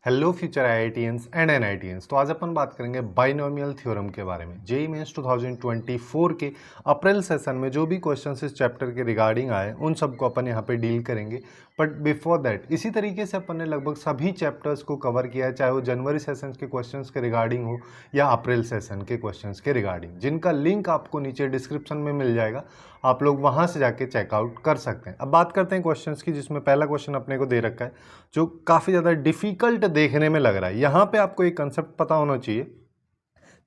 Hello future IITians and NITians. तो आज अपन बात करेंगे बाइनोमियल थ्योरम के बारे में। जेईई मेंस 2024 के अप्रैल सेशन में जो भी क्वेश्चंस इस चैप्टर के रिगार्डिंग आए उन सबको अपन यहाँ पे डील करेंगे। बट बिफोर दैट इसी तरीके से अपन ने लगभग सभी चैप्टर्स को कवर किया है, चाहे वो जनवरी सेशन के क्वेश्चंस के रिगार्डिंग हो या अप्रैल सेशन के क्वेश्चंस के रिगार्डिंग, जिनका लिंक आपको नीचे डिस्क्रिप्शन में मिल जाएगा। आप लोग वहाँ से जाके चेकआउट कर सकते हैं। अब बात करते हैं क्वेश्चंस की, जिसमें पहला क्वेश्चन अपने को दे रखा है जो काफ़ी ज़्यादा डिफ़िकल्ट देखने में लग रहा है। यहाँ पे आपको एक कंसेप्ट पता होना चाहिए।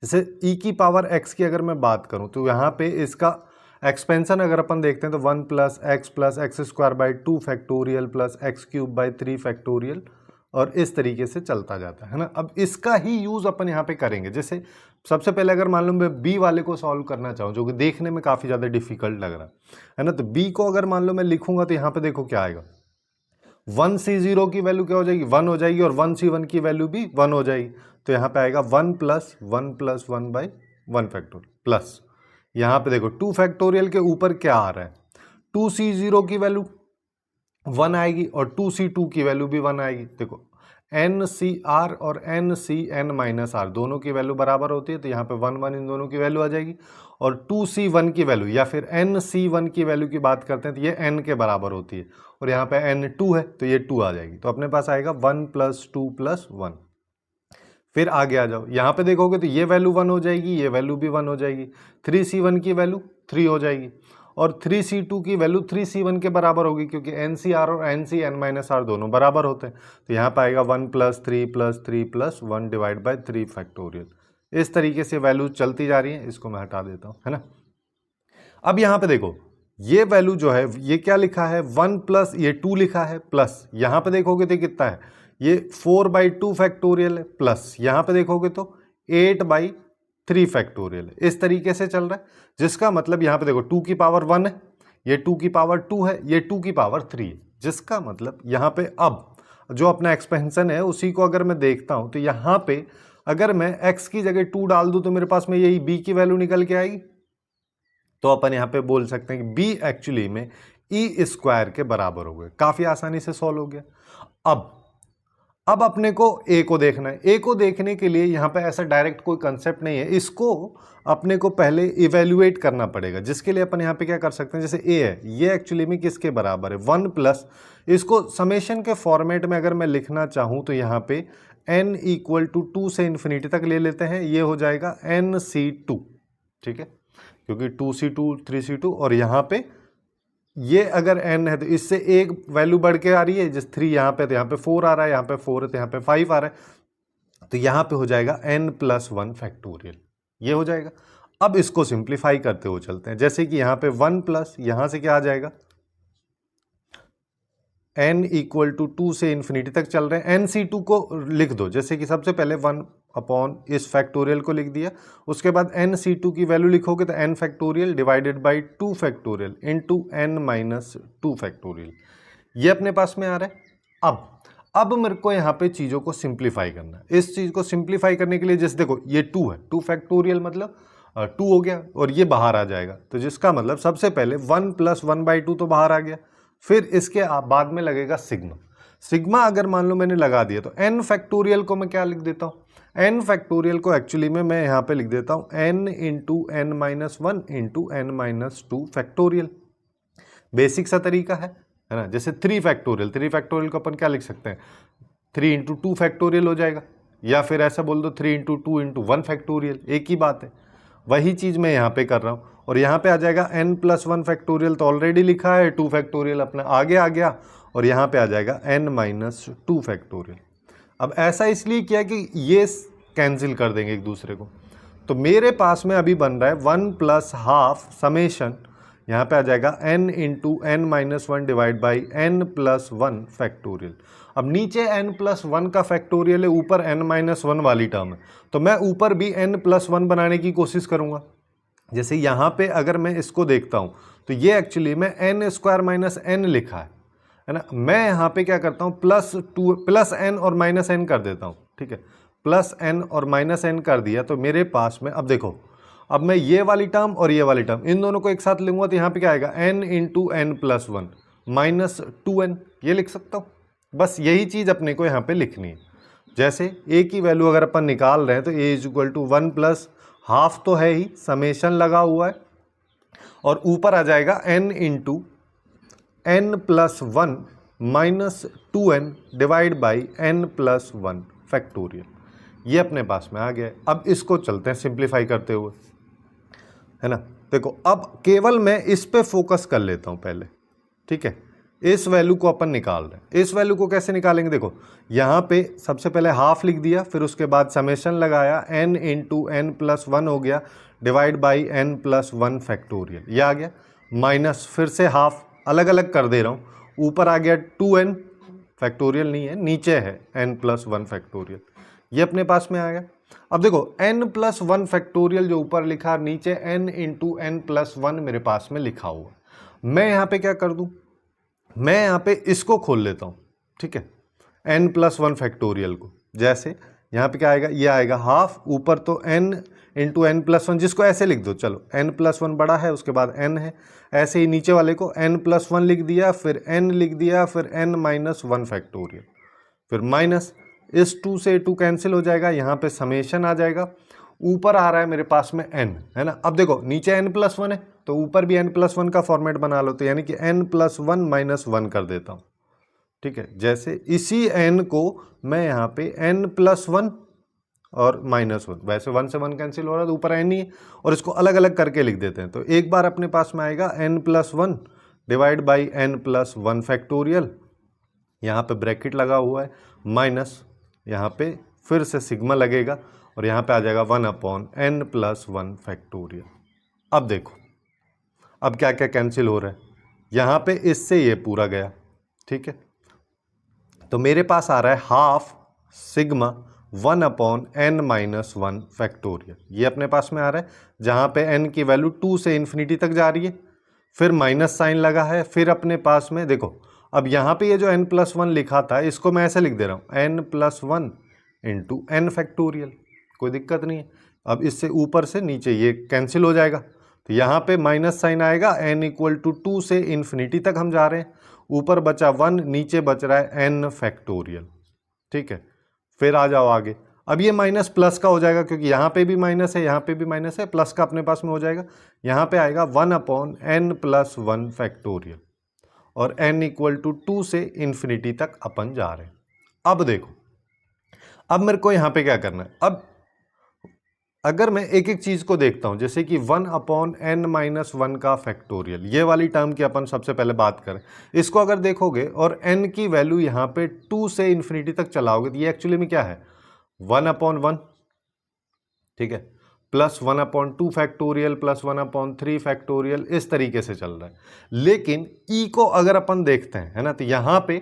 जैसे e की पावर x की अगर मैं बात करूँ तो यहाँ पे इसका एक्सपेंशन अगर अपन देखते हैं तो 1 plus x square by 2 factorial plus x cube by 3 factorial और इस तरीके से चलता जाता है ना। अब इसका ही यूज़ अपन यहाँ पे करेंगे। जैसे सबसे पहले अगर मान लो मैं b वाले को सॉल्व करना चाहूँ जो कि देखने में काफ़ी ज़्यादा डिफिकल्ट लग रहा है ना, तो b को अगर मान लो मैं लिखूंगा तो यहाँ पे देखो क्या आएगा। 1c0 की वैल्यू क्या हो जाएगी, 1 हो जाएगी, और 1c1 की वैल्यू भी 1 हो जाएगी। तो यहाँ पे आएगा 1 प्लस 1 बाई 1 फैक्टोरियल प्लस यहाँ पे देखो 2 फैक्टोरियल के ऊपर क्या आ रहा है, 2c0 की वैल्यू 1 आएगी और 2c2 की वैल्यू भी 1 आएगी। देखो NCR और NCN माइनस आर दोनों की वैल्यू बराबर होती है, तो यहाँ पे 1 1 इन दोनों की वैल्यू आ जाएगी। और 2c1 की वैल्यू या फिर NC1 की वैल्यू की बात करते हैं तो ये n के बराबर होती है, और यहाँ पे n2 है तो ये 2 आ जाएगी। तो अपने पास आएगा 1 प्लस 2 प्लस 1। फिर आगे आ जाओ, यहाँ पे देखोगे तो ये वैल्यू 1 हो जाएगी, ये वैल्यू भी 1 हो जाएगी। 3c1 की वैल्यू 3 हो जाएगी और 3c2 की वैल्यू 3c1 के बराबर होगी, क्योंकि NCR और NCN माइनस आर दोनों बराबर होते हैं। तो यहाँ पे आएगा 1 plus 3 plus 1 divide by 3 factorial. इस तरीके से वैल्यू चलती जा रही है। इसको मैं हटा देता हूँ, है ना। अब यहाँ पे देखो ये वैल्यू जो है ये क्या लिखा है, 1 प्लस ये 2 लिखा है, प्लस यहाँ पे देखोगे तो कितना है, ये 4/2 फैक्टोरियल है, प्लस यहाँ पे देखोगे तो 8/3 फैक्टोरियल है। इस तरीके से चल रहा है, जिसका मतलब यहाँ पे देखो 2 की पावर 1 है, ये 2 की पावर 2 है, ये 2 की पावर 3 है। जिसका मतलब यहाँ पे अब जो अपना एक्सपेंशन है उसी को अगर मैं देखता हूँ तो यहाँ पे अगर मैं x की जगह 2 डाल दूँ तो मेरे पास में यही b की वैल्यू निकल के आएगी। तो अपन यहाँ पे बोल सकते हैं कि b एक्चुअली में ई स्क्वायर के बराबर हो गए। काफ़ी आसानी से सॉल्व हो गया। अब अपने को a को देखना है। a को देखने के लिए यहाँ पे ऐसा डायरेक्ट कोई कंसेप्ट नहीं है, इसको अपने को पहले इवेल्युएट करना पड़ेगा, जिसके लिए अपन यहाँ पे क्या कर सकते हैं। जैसे a है, ये एक्चुअली में किसके बराबर है, 1 प्लस, इसको समेशन के फॉर्मेट में अगर मैं लिखना चाहूँ तो यहाँ पे n इक्वल टू 2 से इन्फिनिटी तक ले लेते हैं, ये हो जाएगा NC2, ठीक है, क्योंकि 2C2 3C2 और यहाँ पे ये अगर n है तो इससे एक वैल्यू बढ़ के आ रही है, जिस 3 यहाँ पे तो यहाँ पे 4 आ रहा है, यहाँ पे 4 है तो यहाँ पे 5 आ रहा है, तो यहाँ पे हो जाएगा n प्लस 1 फैक्टोरियल, ये हो जाएगा। अब इसको सिंप्लीफाई करते हुए चलते हैं। जैसे कि यहाँ पे 1 प्लस यहाँ से क्या आ जाएगा, n इक्वल टू 2 से इन्फिनिटी तक चल रहे हैं, NC2 को लिख दो। जैसे कि सबसे पहले 1 अपॉन इस फैक्टोरियल को लिख दिया, उसके बाद NC2 की वैल्यू लिखोगे तो n factorial divided by 2 factorial into n minus 2 factorial, ये अपने पास में आ रहा है। अब मेरे को यहाँ पे चीज़ों को सिंप्लीफाई करना है। इस चीज़ को सिंप्लीफाई करने के लिए जैसे देखो ये 2 है, 2 फैक्टोरियल मतलब 2 हो गया और ये बाहर आ जाएगा, तो जिसका मतलब सबसे पहले 1 प्लस 1/2 तो बाहर आ गया। फिर इसके बाद में लगेगा सिग्मा। सिग्मा अगर मान लो मैंने लगा दिया तो n फैक्टोरियल को मैं क्या लिख देता हूँ, n फैक्टोरियल को एक्चुअली में मैं यहाँ पे लिख देता हूँ n into n minus 1 into n minus 2 factorial. Basic सा तरीका है ना। जैसे 3 फैक्टोरियल को अपन क्या लिख सकते हैं, 3 इंटू 2 फैक्टोरियल हो जाएगा, या फिर ऐसा बोल दो 3 इंटू 2 इंटू 1 फैक्टोरियल, एक ही बात है। वही चीज़ मैं यहाँ पे कर रहा हूँ, और यहाँ पे आ जाएगा n प्लस 1 फैक्टोरियल तो ऑलरेडी लिखा है, 2 फैक्टोरियल अपना आगे आ गया, और यहाँ पे आ जाएगा n माइनस 2 फैक्टोरियल। अब ऐसा इसलिए किया कि ये कैंसिल कर देंगे एक दूसरे को, तो मेरे पास में अभी बन रहा है 1 प्लस हाफ समेशन, यहाँ पे आ जाएगा n into n minus 1 divide by n plus 1 factorial. अब नीचे n प्लस 1 का फैक्टोरियल है, ऊपर n माइनस 1 वाली टर्म है, तो मैं ऊपर भी n प्लस 1 बनाने की कोशिश करूँगा। जैसे यहाँ पे अगर मैं इसको देखता हूँ तो ये एक्चुअली में n स्क्वायर माइनस n लिखा है ना। मैं यहाँ पे क्या करता हूँ, प्लस n और माइनस n कर देता हूँ, ठीक है, प्लस n और माइनस n कर दिया, तो मेरे पास में अब देखो, अब मैं ये वाली टर्म और ये वाली टर्म इन दोनों को एक साथ लूँगा तो यहाँ पे क्या आएगा, n into n plus 1 minus 2n, ये लिख सकता हूँ। बस यही चीज़ अपने को यहाँ पे लिखनी है। जैसे ए की वैल्यू अगर अपन निकाल रहे हैं तो A is equal to 1 plus half तो है ही, समेशन लगा हुआ है, और ऊपर आ जाएगा n into n plus 1 minus 2n divide by n plus 1 factorial. ये अपने पास में आ गया है। अब इसको चलते हैं सिंप्लीफाई करते हुए, है ना। देखो अब केवल मैं इस पे फोकस कर लेता हूं पहले, ठीक है। इस वैल्यू को अपन निकाल रहे हैं। इस वैल्यू को कैसे निकालेंगे, देखो यहाँ पे सबसे पहले हाफ लिख दिया, फिर उसके बाद समेशन लगाया, n इंटू एन प्लस 1 हो गया divide by n plus 1 factorial, ये आ गया, माइनस फिर से हाफ, अलग अलग कर दे रहा हूँ, ऊपर आ गया 2n, फैक्टोरियल नहीं है, नीचे है n प्लस 1 फैक्टोरियल, ये अपने पास में आ गया। अब देखो n प्लस 1 फैक्टोरियल जो ऊपर लिखा, नीचे n इंटू एन प्लस 1 मेरे पास में लिखा हुआ। मैं यहाँ पे क्या कर दूँ, मैं यहाँ पे इसको खोल लेता हूँ, ठीक है, n प्लस 1 फैक्टोरियल को। जैसे यहाँ पे क्या आएगा, ये आएगा हाफ, ऊपर तो n इंटू एन प्लस 1, जिसको ऐसे लिख दो, चलो n प्लस 1 बड़ा है, उसके बाद n है, ऐसे ही नीचे वाले को n प्लस 1 लिख दिया, फिर n लिख दिया, फिर n माइनस 1 फैक्टोरियल, फिर माइनस, इस 2 से 2 कैंसिल हो जाएगा, यहाँ पे समेशन आ जाएगा, ऊपर आ रहा है मेरे पास में n, है ना। अब देखो नीचे n प्लस 1 है तो ऊपर भी n प्लस 1 का फॉर्मेट बना लो, तो यानी कि n प्लस 1 माइनस 1 कर देता हूँ, ठीक है। जैसे इसी n को मैं यहाँ पे n प्लस 1 और माइनस 1, वैसे 1 से 1 कैंसिल हो रहा है तो ऊपर n ही है, और इसको अलग अलग करके लिख देते हैं। तो एक बार अपने पास में आएगा n plus 1 divide by n plus 1 factorial, यहाँ पे ब्रैकेट लगा हुआ है, माइनस यहाँ पे फिर से सिग्मा लगेगा, और यहाँ पे आ जाएगा 1 अपॉन n प्लस 1 फैक्टोरियल। अब देखो अब क्या क्या कैंसिल हो रहा है, यहाँ पे इससे ये पूरा गया, ठीक है, तो मेरे पास आ रहा है half sigma 1 upon n minus 1 factorial, ये अपने पास में आ रहा है, जहाँ पे n की वैल्यू 2 से इन्फिनिटी तक जा रही है, फिर माइनस साइन लगा है, फिर अपने पास में देखो अब यहाँ पे ये जो n प्लस 1 लिखा था, इसको मैं ऐसे लिख दे रहा हूँ, n plus 1 into n factorial, कोई दिक्कत नहीं है। अब इससे ऊपर से नीचे ये कैंसिल हो जाएगा, तो यहाँ पे माइनस साइन आएगा, n इक्वल टू 2 से इन्फिनिटी तक हम जा रहे हैं, ऊपर बचा 1, नीचे बच रहा है n फैक्टोरियल, ठीक है। फिर आ जाओ आगे, अब ये माइनस प्लस का हो जाएगा, क्योंकि यहाँ पे भी माइनस है, यहाँ पे भी माइनस है, प्लस का अपने पास में हो जाएगा, यहाँ पे आएगा 1 अपॉन n प्लस 1 फैक्टोरियल, और n इक्वल टू 2 से इन्फिनिटी तक अपन जा रहे हैं। अब देखो अब मेरे को यहाँ पे क्या करना है, अब अगर मैं एक एक चीज को देखता हूं, जैसे कि 1 अपॉन n माइनस 1 का फैक्टोरियल, ये वाली टर्म की अपन सबसे पहले बात करें, इसको अगर देखोगे और n की वैल्यू यहाँ पे 2 से इन्फिनिटी तक चलाओगे, तो ये एक्चुअली में क्या है, 1 अपॉन 1, ठीक है, plus 1 upon 2 factorial, plus 1 upon 3 factorial, इस तरीके से चल रहा है। लेकिन e को अगर अपन देखते हैं, है ना, तो यहाँ पे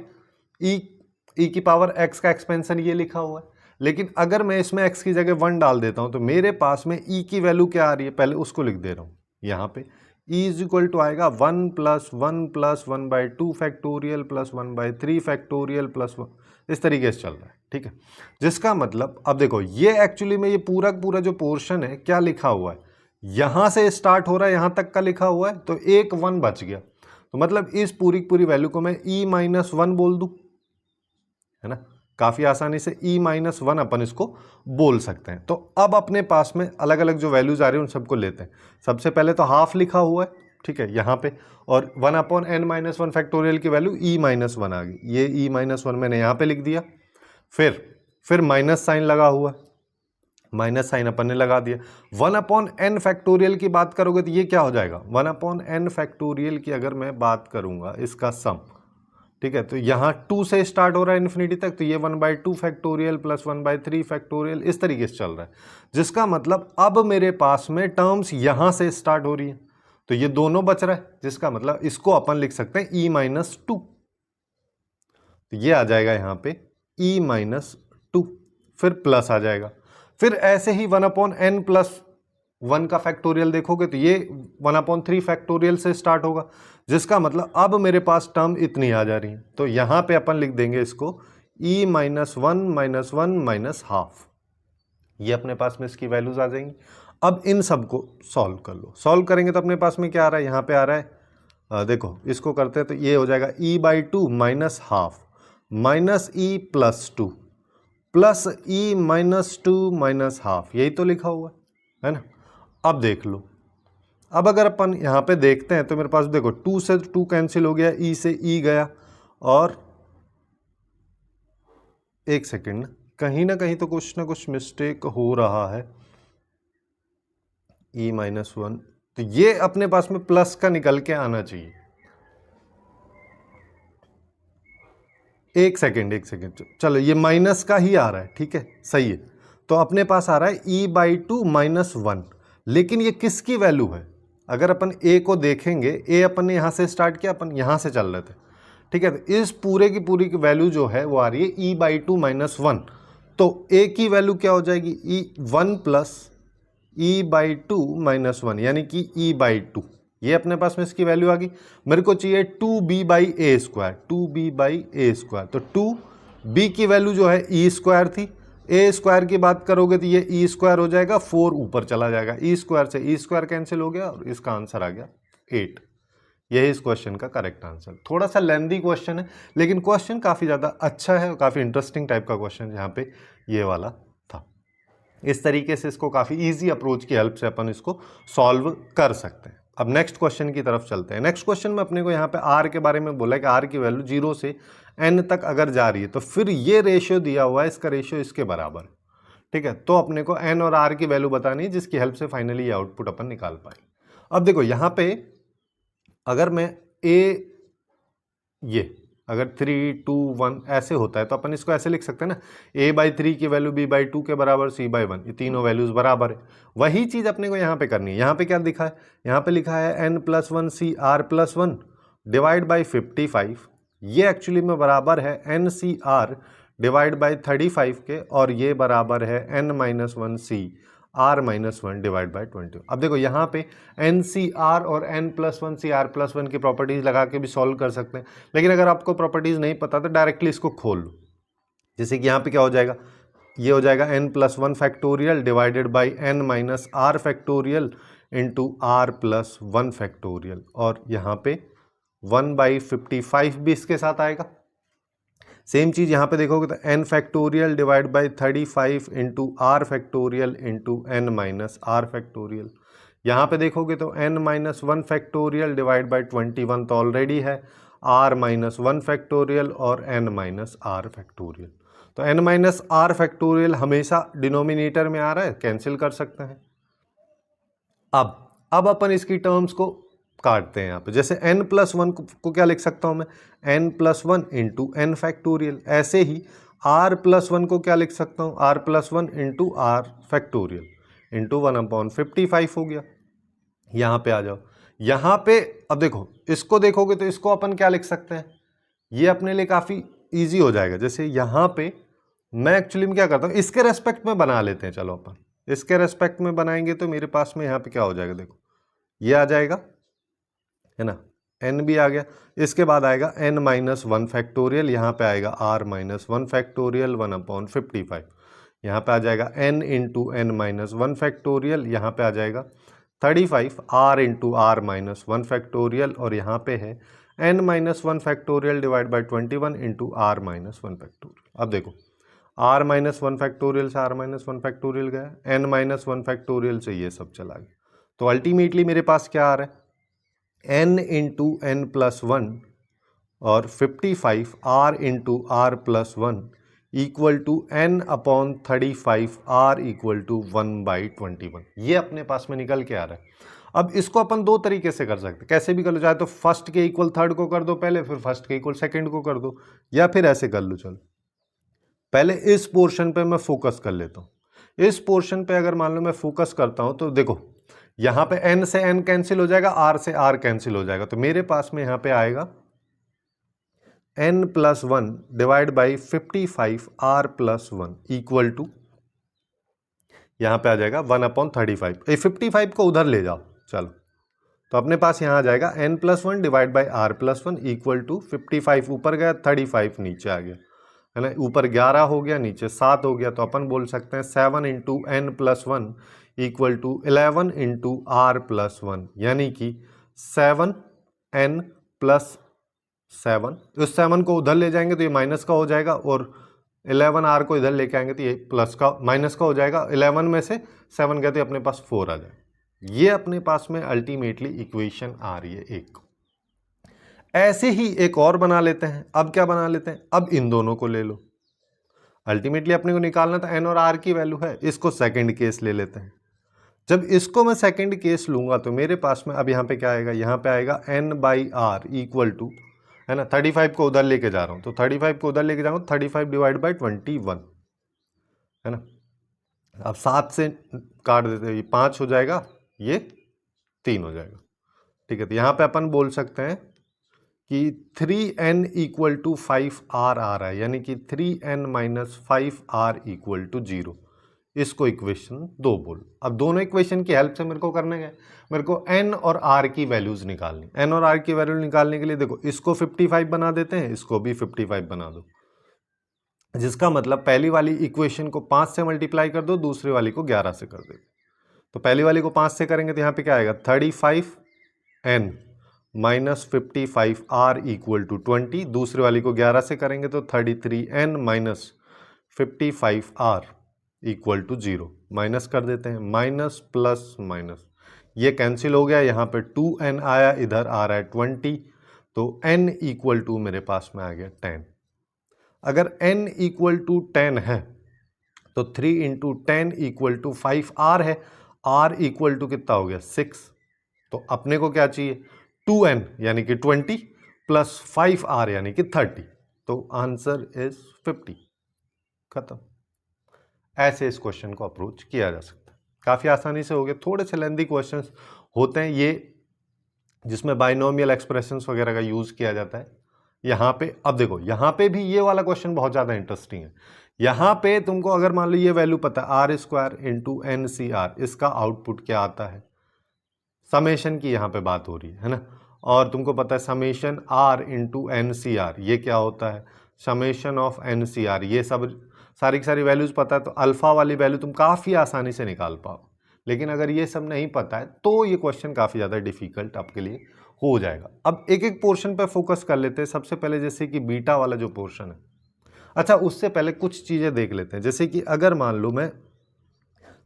e की पावर x का एक्सपेंशन ये लिखा हुआ है, लेकिन अगर मैं इसमें x की जगह 1 डाल देता हूं, तो मेरे पास में e की वैल्यू क्या आ रही है, पहले उसको लिख दे रहा हूं, यहाँ पे e इज इक्वल टू आएगा 1 plus 1 plus 1 by 2 factorial plus 1 by 3 factorial plus 1, इस तरीके से चल रहा है, ठीक है। जिसका मतलब अब देखो ये एक्चुअली में ये पूरा पूरा जो पोर्शन है क्या लिखा हुआ है, यहां से स्टार्ट हो रहा है, यहां तक का लिखा हुआ है, तो एक 1 बच गया, तो मतलब इस पूरी पूरी वैल्यू को मैं e माइनस 1 बोल दूं, है ना, काफी आसानी से e माइनस 1 अपन इसको बोल सकते हैं। तो अब अपने पास में अलग अलग जो वैल्यूज आ रही है उन सबको लेते हैं। सबसे पहले तो हाफ लिखा हुआ है, ठीक है, यहाँ पे, और 1 अपॉन n माइनस 1 फैक्टोरियल की वैल्यू e माइनस 1 आ गई, ये e माइनस 1 मैंने यहाँ पे लिख दिया, फिर माइनस साइन लगा हुआ है, माइनस साइन अपन ने लगा दिया। 1 अपॉन n फैक्टोरियल की बात करोगे तो ये क्या हो जाएगा, 1 अपॉन n फैक्टोरियल की अगर मैं बात करूंगा इसका सम, ठीक है, तो यहाँ 2 से स्टार्ट हो रहा है इन्फिनिटी तक, तो ये 1 by 2 factorial plus 1 by 3 factorial, इस तरीके से चल रहा है। जिसका मतलब अब मेरे पास में टर्म्स यहाँ से स्टार्ट हो रही है, तो ये दोनों बच रहा है, जिसका मतलब इसको अपन लिख सकते हैं e माइनस 2, तो ये आ जाएगा यहाँ पे e माइनस 2, फिर प्लस आ जाएगा, फिर ऐसे ही 1 अपॉन n प्लस 1 का फैक्टोरियल देखोगे तो ये 1 अपॉन 3 फैक्टोरियल से स्टार्ट होगा, जिसका मतलब अब मेरे पास टर्म इतनी आ जा रही है, तो यहाँ पे अपन लिख देंगे इसको e minus 1 minus 1 minus half, ये अपने पास में इसकी वैल्यूज आ जाएंगी। अब इन सबको सॉल्व कर लो, सॉल्व करेंगे तो अपने पास में क्या आ रहा है, यहाँ पे आ रहा है, देखो इसको करते हैं तो ये हो जाएगा e by 2 minus half minus e plus 2 plus E minus 2 minus half, यही तो लिखा हुआ है ना। अब देख लो, अब अगर अपन यहाँ पे देखते हैं तो मेरे पास देखो 2 से 2 कैंसिल हो गया, ई से ई गया, और एक सेकेंड कहीं ना कहीं तो कुछ ना कुछ मिस्टेक हो रहा है। ई माइनस 1, तो ये अपने पास में प्लस का निकल के आना चाहिए। एक सेकेंड चलो, ये माइनस का ही आ रहा है, ठीक है, सही है। तो अपने पास आ रहा है ई बाई 2 माइनस 1, लेकिन ये किसकी वैल्यू है? अगर अपन ए को देखेंगे, ए अपन ने यहाँ से स्टार्ट किया, अपन यहाँ से चल रहे थे, ठीक है। तो इस पूरे की पूरी की वैल्यू जो है वो आ रही है ई बाई 2 माइनस 1। तो ए की वैल्यू क्या हो जाएगी? ई 1 प्लस ई बाई 2 माइनस 1, यानी कि ई बाई 2। ये अपने पास में इसकी वैल्यू आ गई। मेरे को चाहिए 2b by A square, 2b by A square. तो 2b की वैल्यू जो है ई स्क्वायर थी, ए स्क्वायर की बात करोगे तो ये ई स्क्वायर हो जाएगा, 4 ऊपर चला जाएगा, ई स्क्वायर से ई स्क्वायर कैंसिल हो गया और इसका आंसर आ गया 8। यही इस क्वेश्चन का करेक्ट आंसर। थोड़ा सा लेंदी क्वेश्चन है, लेकिन क्वेश्चन काफ़ी ज़्यादा अच्छा है और काफ़ी इंटरेस्टिंग टाइप का क्वेश्चन यहाँ पे ये वाला था। इस तरीके से इसको काफ़ी इजी अप्रोच की हेल्प से अपन इसको सॉल्व कर सकते हैं। अब नेक्स्ट क्वेश्चन की तरफ चलते हैं। नेक्स्ट क्वेश्चन में अपने को यहाँ पे आर के बारे में बोला है कि आर की वैल्यू 0 से n तक अगर जा रही है तो फिर ये रेशियो दिया हुआ है, इसका रेशियो इसके बराबर है, ठीक है। तो अपने को n और r की वैल्यू बतानी है, जिसकी हेल्प से फाइनली ये आउटपुट अपन निकाल पाए। अब देखो यहाँ पे अगर मैं ये अगर 3 2 1 ऐसे होता है तो अपन इसको ऐसे लिख सकते हैं ना, a बाई 3 की वैल्यू b बाई 2 के बराबर, c बाई 1, ये तीनों वैल्यूज बराबर है। वही चीज़ अपने को यहाँ पे करनी है। यहाँ पे क्या लिखा है? यहाँ पे लिखा है n plus 1 c r plus 1 divide by 55। ये एक्चुअली में बराबर है n c r divide by 35 के, और ये बराबर है n minus 1 c r minus 1 divide by 20। अब देखो यहाँ पे एन सी आर और n plus 1 c r plus 1 की प्रॉपर्टीज लगा के भी सॉल्व कर सकते हैं, लेकिन अगर आपको प्रॉपर्टीज नहीं पता तो डायरेक्टली इसको खोल लो। जैसे कि यहाँ पे क्या हो जाएगा, ये हो जाएगा n plus 1 factorial divided by n minus r factorial into r plus 1 factorial, और यहाँ पे 1 बाई 55 भी इसके साथ आएगा। सेम चीज़ यहाँ पे देखोगे तो n factorial divide by 35 into r factorial into n minus r factorial. यहाँ पे देखोगे तो n minus 1 factorial divide by 21 तो ऑलरेडी है, r माइनस 1 फैक्टोरियल और n माइनस आर फैक्टोरियल। तो n माइनस आर फैक्टोरियल हमेशा डिनोमिनेटर में आ रहा है, कैंसिल कर सकते हैं। अब अपन इसकी टर्म्स को काटते हैं यहाँ पे। जैसे n प्लस 1 को क्या लिख सकता हूँ मैं? n plus 1 into n factorial. ऐसे ही r प्लस 1 को क्या लिख सकता हूँ? r plus 1 into r factorial into 1/55 हो गया। यहाँ पे आ जाओ, यहाँ पे अब देखो, इसको देखोगे तो इसको अपन क्या लिख सकते हैं? ये अपने लिए काफ़ी ईजी हो जाएगा। जैसे यहाँ पे मैं एक्चुअली में क्या करता हूँ, इसके रेस्पेक्ट में बना लेते हैं। चलो अपन इसके रेस्पेक्ट में बनाएंगे तो मेरे पास में यहाँ पे क्या हो जाएगा, देखो ये आ जाएगा, है ना, n भी आ गया। इसके बाद आएगा n माइनस 1 फैक्टोरियल, यहाँ पे आएगा r माइनस 1 फैक्टोरियल 1/55। यहाँ पे आ जाएगा n into n minus 1 factorial, यहाँ पे आ जाएगा 35 r into r minus 1 factorial, और यहाँ पे है n minus 1 factorial divide by 21 into r minus 1 factorial. अब देखो r माइनस 1 फैक्टोरियल से r माइनस 1 फैक्टोरियल गया, n माइनस 1 फैक्टोरियल से ये सब चला गया। तो अल्टीमेटली मेरे पास क्या आ रहा है? n इंटू एन प्लस 1 और 55 r into r plus 1 equal to n upon 35 r equal to 1/21। ये अपने पास में निकल के आ रहा है। अब इसको अपन दो तरीके से कर सकते हैं, कैसे भी कर लो, चाहे तो फर्स्ट के इक्वल थर्ड को कर दो पहले, फिर फर्स्ट के इक्वल सेकंड को कर दो, या फिर ऐसे कर लो। चलो पहले इस पोर्शन पे मैं फोकस कर लेता हूँ। इस पोर्शन पे अगर मान लो मैं फोकस करता हूँ तो देखो यहाँ पे n से n कैंसिल हो जाएगा, r से r कैंसिल हो जाएगा, तो मेरे पास में यहाँ पे आएगा n plus 1 divide by 55 r plus 1 equal to, यहाँ पे आ जाएगा 1/35। 55 को उधर ले जाओ, चलो तो अपने पास यहाँ आ जाएगा n plus 1 divide by r plus 1 equal to 55 ऊपर गया, 35 नीचे आ गया, है ना, ऊपर 11 हो गया, नीचे 7 हो गया। तो अपन बोल सकते हैं 7 into n plus 1 equal to 11 into r plus 1, यानी कि 7n प्लस 7। उस 7 को उधर ले जाएंगे तो ये माइनस का हो जाएगा और 11 आर को इधर लेके आएंगे तो ये प्लस का माइनस का हो जाएगा, 11 में से 7 गए तो अपने पास 4 आ जाए। ये अपने पास में अल्टीमेटली इक्वेशन आ रही है एक। ऐसे ही एक और बना लेते हैं। अब क्या बना लेते हैं, अब इन दोनों को ले लो। अल्टीमेटली अपने को निकालना था एन और आर की वैल्यू है, इसको सेकंड केस ले लेते हैं। जब इसको मैं सेकंड केस लूंगा तो मेरे पास में अब यहाँ पे क्या आएगा, यहाँ पे आएगा n by r equal to, है ना, 35 को उधर लेके जा रहा हूँ तो 35 को उधर लेके जाऊंगा 35 डिवाइड बाई 21, है ना। अब 7 से काट देते हैं, ये 5 हो जाएगा, ये 3 हो जाएगा। ठीक है, तो यहाँ पे अपन बोल सकते हैं कि 3n इक्वल टू 5r आ रहा है, यानी कि 3n minus 5r equal to 0। इसको इक्वेशन 2 बोल। अब दोनों इक्वेशन की हेल्प से मेरे को करने गए, मेरे को n और r की वैल्यूज निकालनी। n और r की वैल्यू निकालने के लिए देखो, इसको 55 बना देते हैं, इसको भी 55 बना दो, जिसका मतलब पहली वाली इक्वेशन को 5 से मल्टीप्लाई कर दो, दूसरी वाली को 11 से कर दो। तो पहली वाली को 5 से करेंगे तो यहाँ पे क्या आएगा, 35n minus 55 r equal to 20। दूसरी वाली को 11 से करेंगे तो 33n minus 55 r equal to 0। Minus कर देते हैं, माइनस प्लस माइनस ये कैंसिल हो गया, यहाँ पे 2n आया, इधर आ रहा है 20, तो n इक्वल टू मेरे पास में आ गया 10। अगर n इक्वल टू 10 है तो 3 इंटू 10 इक्वल टू 5r है, r इक्वल टू कितना हो गया 6। तो अपने को क्या चाहिए, 2n यानी कि 20 प्लस 5r यानी कि 30। तो आंसर इज 50। खत्म। ऐसे इस क्वेश्चन को अप्रोच किया जा सकता है, काफ़ी आसानी से हो गया। थोड़े से लेंदी क्वेश्चंस होते हैं ये, जिसमें बाइनोमियल एक्सप्रेशंस वगैरह का यूज़ किया जाता है। यहाँ पे अब देखो, यहाँ पे भी ये वाला क्वेश्चन बहुत ज़्यादा इंटरेस्टिंग है। यहाँ पे तुमको अगर मान लो ये वैल्यू पता है, आर स्क्वायर इंटू एन सी आर, इसका आउटपुट क्या आता है, समेशन की यहाँ पे बात हो रही है ना। और तुमको पता है समेशन आर इंटू एन सी आर ये क्या होता है, summation of n C r, ये सब सारी की सारी वैल्यूज पता है तो अल्फा वाली वैल्यू तुम काफ़ी आसानी से निकाल पाओ। लेकिन अगर ये सब नहीं पता है तो ये क्वेश्चन काफ़ी ज़्यादा डिफिकल्ट आपके लिए हो जाएगा। अब एक एक पोर्शन पर फोकस कर लेते हैं। सबसे पहले जैसे कि बीटा वाला जो पोर्शन है, अच्छा उससे पहले कुछ चीज़ें देख लेते हैं। जैसे कि अगर मान लो मैं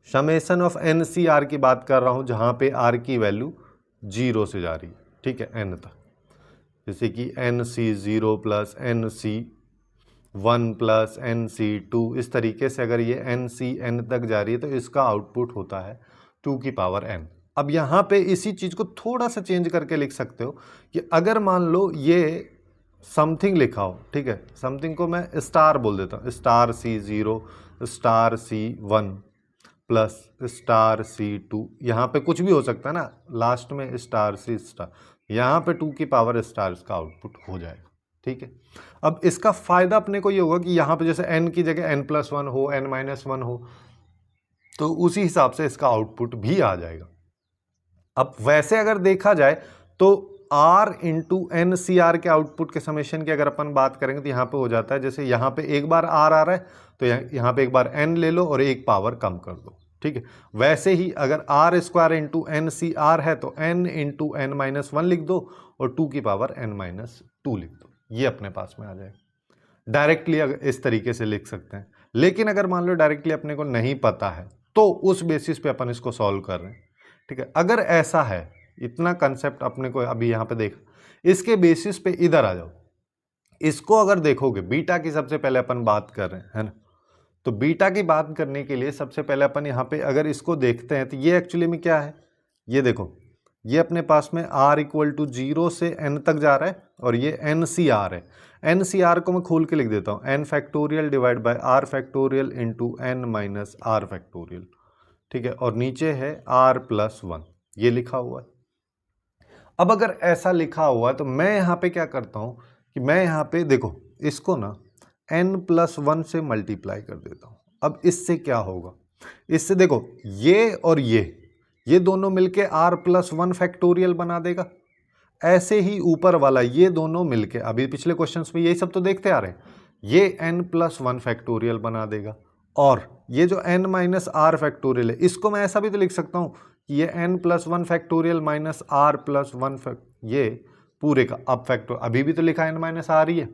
summation of n C r की बात कर रहा हूँ, जहाँ पे आर की वैल्यू 0 से जा रही है, ठीक है, एन तक, जैसे कि n c 0 plus n c 1 plus n c 2, इस तरीके से अगर ये एन सी एन तक जा रही है तो इसका आउटपुट होता है 2 की पावर n। अब यहाँ पे इसी चीज़ को थोड़ा सा चेंज करके लिख सकते हो कि अगर मान लो ये समथिंग लिखा हो, ठीक है, समथिंग को मैं स्टार बोल देता हूँ, star c 0 star c 1 plus star c 2, यहाँ पे कुछ भी हो सकता है ना, लास्ट में स्टार सी स्टार, यहाँ पे 2 की पावर स्टार का आउटपुट हो जाएगा। ठीक है, अब इसका फायदा अपने को ये होगा कि यहाँ पे जैसे n की जगह n+1 हो, n-1 हो, तो उसी हिसाब से इसका आउटपुट भी आ जाएगा। अब वैसे अगर देखा जाए तो r इंटू एन सी आर के आउटपुट के समेशन की अगर अपन बात करेंगे तो यहाँ पे हो जाता है, जैसे यहाँ पे एक बार r आ रहा है तो यहाँ पे एक बार n ले लो और एक पावर कम कर दो। ठीक है, वैसे ही अगर r स्क्वायर इंटू एन सी आर है तो n इंटू n-1 लिख दो और 2 की पावर n-2 लिख दो, ये अपने पास में आ जाएगा। डायरेक्टली अगर इस तरीके से लिख सकते हैं, लेकिन अगर मान लो डायरेक्टली अपने को नहीं पता है तो उस बेसिस पे अपन इसको सॉल्व कर रहे हैं। ठीक है, अगर ऐसा है, इतना कंसेप्ट अपने को अभी यहाँ पे देख, इसके बेसिस पे इधर आ जाओ, इसको अगर देखोगे बीटा की सबसे पहले अपन बात कर रहे हैं, है ना, तो बीटा की बात करने के लिए सबसे पहले अपन यहाँ पे अगर इसको देखते हैं तो ये एक्चुअली में क्या है, ये देखो, ये अपने पास में r इक्वल टू 0 से n तक जा रहा है और ये एन सी आर है। एन सी आर को मैं खोल के लिख देता हूँ, n factorial divide by r factorial into n minus r factorial. ठीक है, और नीचे है r+1, ये लिखा हुआ है। अब अगर ऐसा लिखा हुआ है तो मैं यहाँ पे क्या करता हूँ कि मैं यहाँ पे देखो इसको ना n+1 से मल्टीप्लाई कर देता हूँ। अब इससे क्या होगा, इससे देखो ये और ये दोनों मिलके r+1 फैक्टोरियल बना देगा। ऐसे ही ऊपर वाला ये दोनों मिलके, अभी पिछले क्वेश्चंस में यही सब तो देखते आ रहे हैं, ये n+1 फैक्टोरियल बना देगा। और ये जो n-r फैक्टोरियल है, इसको मैं ऐसा भी तो लिख सकता हूँ कि ये n+1 फैक्टोरियल माइनस r+1 ये पूरे का अब फैक्टर, अभी भी तो लिखा n-r ही है,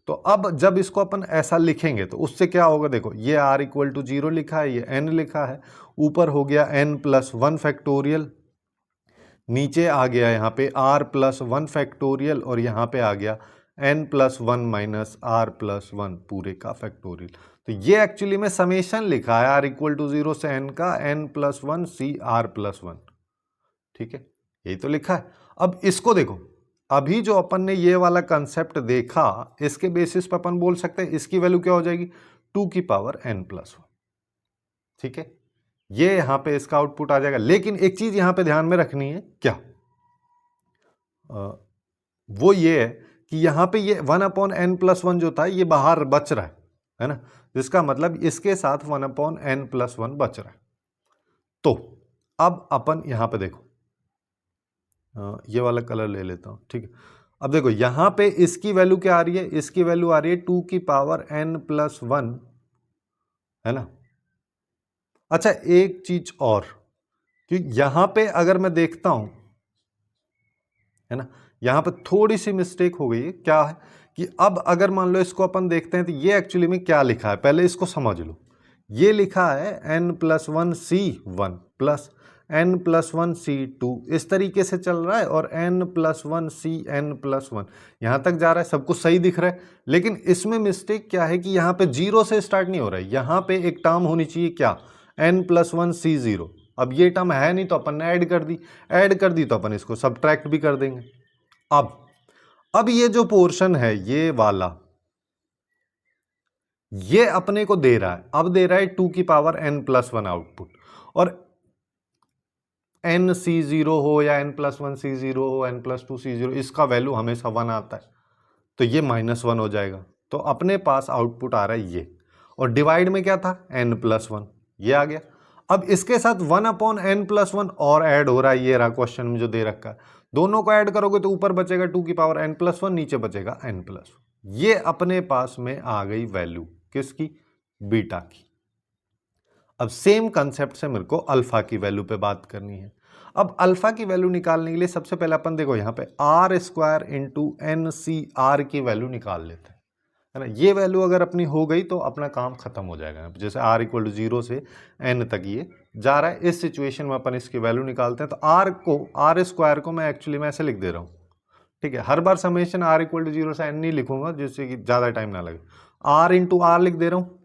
तो अब जब इसको अपन ऐसा लिखेंगे तो उससे क्या होगा, देखो ये r इक्वल टू 0 लिखा है, ये n लिखा है, ऊपर हो गया n प्लस 1 फैक्टोरियल, नीचे आ गया यहाँ पे r प्लस 1 फैक्टोरियल, और यहाँ पे आ गया n plus 1 minus r plus 1 पूरे का फैक्टोरियल। तो ये एक्चुअली में समेशन लिखा है r इक्वल टू 0 से n का n plus 1 c r plus 1, ठीक है, यही तो लिखा है। अब इसको देखो, अभी जो अपन ने ये वाला कंसेप्ट देखा, इसके बेसिस पर अपन बोल सकते हैं इसकी वैल्यू क्या हो जाएगी, 2 की पावर n प्लस 1, ठीक है, ये यहां पे इसका आउटपुट आ जाएगा। लेकिन एक चीज यहां पे ध्यान में रखनी है, क्या वो ये है कि यहां पे ये 1 अपॉन n प्लस 1 जो था ये बाहर बच रहा है ना, जिसका मतलब इसके साथ 1 अपॉन n प्लस 1 बच रहा है। तो अब अपन यहां पे देखो, ये वाला कलर ले लेता हूं, ठीक है। अब देखो यहां पे इसकी वैल्यू क्या आ रही है, इसकी वैल्यू आ रही है 2 की पावर n प्लस 1, है ना। अच्छा एक चीज और, कि यहां पे अगर मैं देखता हूं, है ना, यहां पे थोड़ी सी मिस्टेक हो गई है, क्या है कि अब अगर मान लो इसको अपन देखते हैं तो ये एक्चुअली में क्या लिखा है, पहले इसको समझ लो। ये लिखा है n plus 1 c1 plus n plus 1 c2, इस तरीके से चल रहा है, और n प्लस 1 cn प्लस 1 यहां तक जा रहा है, सब कुछ सही दिख रहा है। लेकिन इसमें मिस्टेक क्या है कि यहाँ पे 0 से स्टार्ट नहीं हो रहा है, यहाँ पे एक टर्म होनी चाहिए, क्या, n प्लस 1 c0। अब ये टर्म है नहीं तो अपन ने ऐड कर दी, ऐड कर दी तो अपन इसको सब्ट्रैक्ट भी कर देंगे। अब ये जो पोर्शन है ये वाला, ये अपने को दे रहा है, अब दे रहा है 2 की पावर n प्लस 1 आउटपुट, और n c0 हो या n प्लस 1 c0 हो, n प्लस 2 c0, इसका वैल्यू हमेशा 1 आता है, तो ये माइनस 1 हो जाएगा। तो अपने पास आउटपुट आ रहा है ये, और डिवाइड में क्या था, n प्लस 1, ये आ गया। अब इसके साथ 1 अपॉन n प्लस 1 और ऐड हो रहा है, ये रहा क्वेश्चन में जो दे रखा है, दोनों को ऐड करोगे तो ऊपर बचेगा 2 की पावर n प्लस 1, नीचे बचेगा n प्लस 1। ये अपने पास में आ गई वैल्यू किसकी, बीटा की। अब सेम कंसेप्ट से मेरे को अल्फा की वैल्यू पे बात करनी है। अब अल्फा की वैल्यू निकालने के लिए सबसे पहले अपन देखो यहाँ पे आर स्क्वायर इंटू एन सी आर की वैल्यू निकाल लेते हैं, है ना। ये वैल्यू अगर अपनी हो गई तो अपना काम खत्म हो जाएगा। जैसे आर इक्वल टू 0 से एन तक ये जा रहा है, इस सिचुएशन में अपन इसकी वैल्यू निकालते हैं। तो आर स्क्वायर को मैं एक्चुअली में ऐसे लिख दे रहा हूँ, ठीक है। हर बार समेशन आर इक्वल टू 0 से एन नहीं लिखूंगा, जिससे कि ज़्यादा टाइम ना लगे। आर इंटू आर लिख दे रहा हूँ,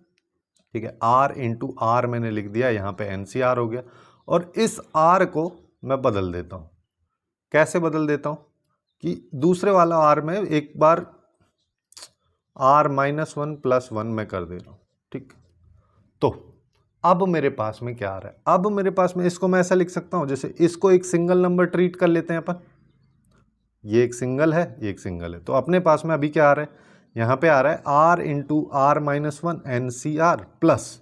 ठीक है। आर इंटू आर मैंने लिख दिया, यहाँ पे एन सी आर हो गया। और इस आर को मैं बदल देता हूँ, कैसे बदल देता हूँ कि दूसरे वाला आर में एक बार आर माइनस 1 प्लस 1 में कर दे रहा हूँ, ठीक। तो अब मेरे पास में क्या आ रहा है, अब मेरे पास में इसको मैं ऐसा लिख सकता हूँ, जैसे इसको एक सिंगल नंबर ट्रीट कर लेते हैं अपन, ये एक सिंगल है, ये एक सिंगल है। तो अपने पास में अभी क्या आ रहा है, यहाँ पे आ रहा है r into r minus 1 n सी आर प्लस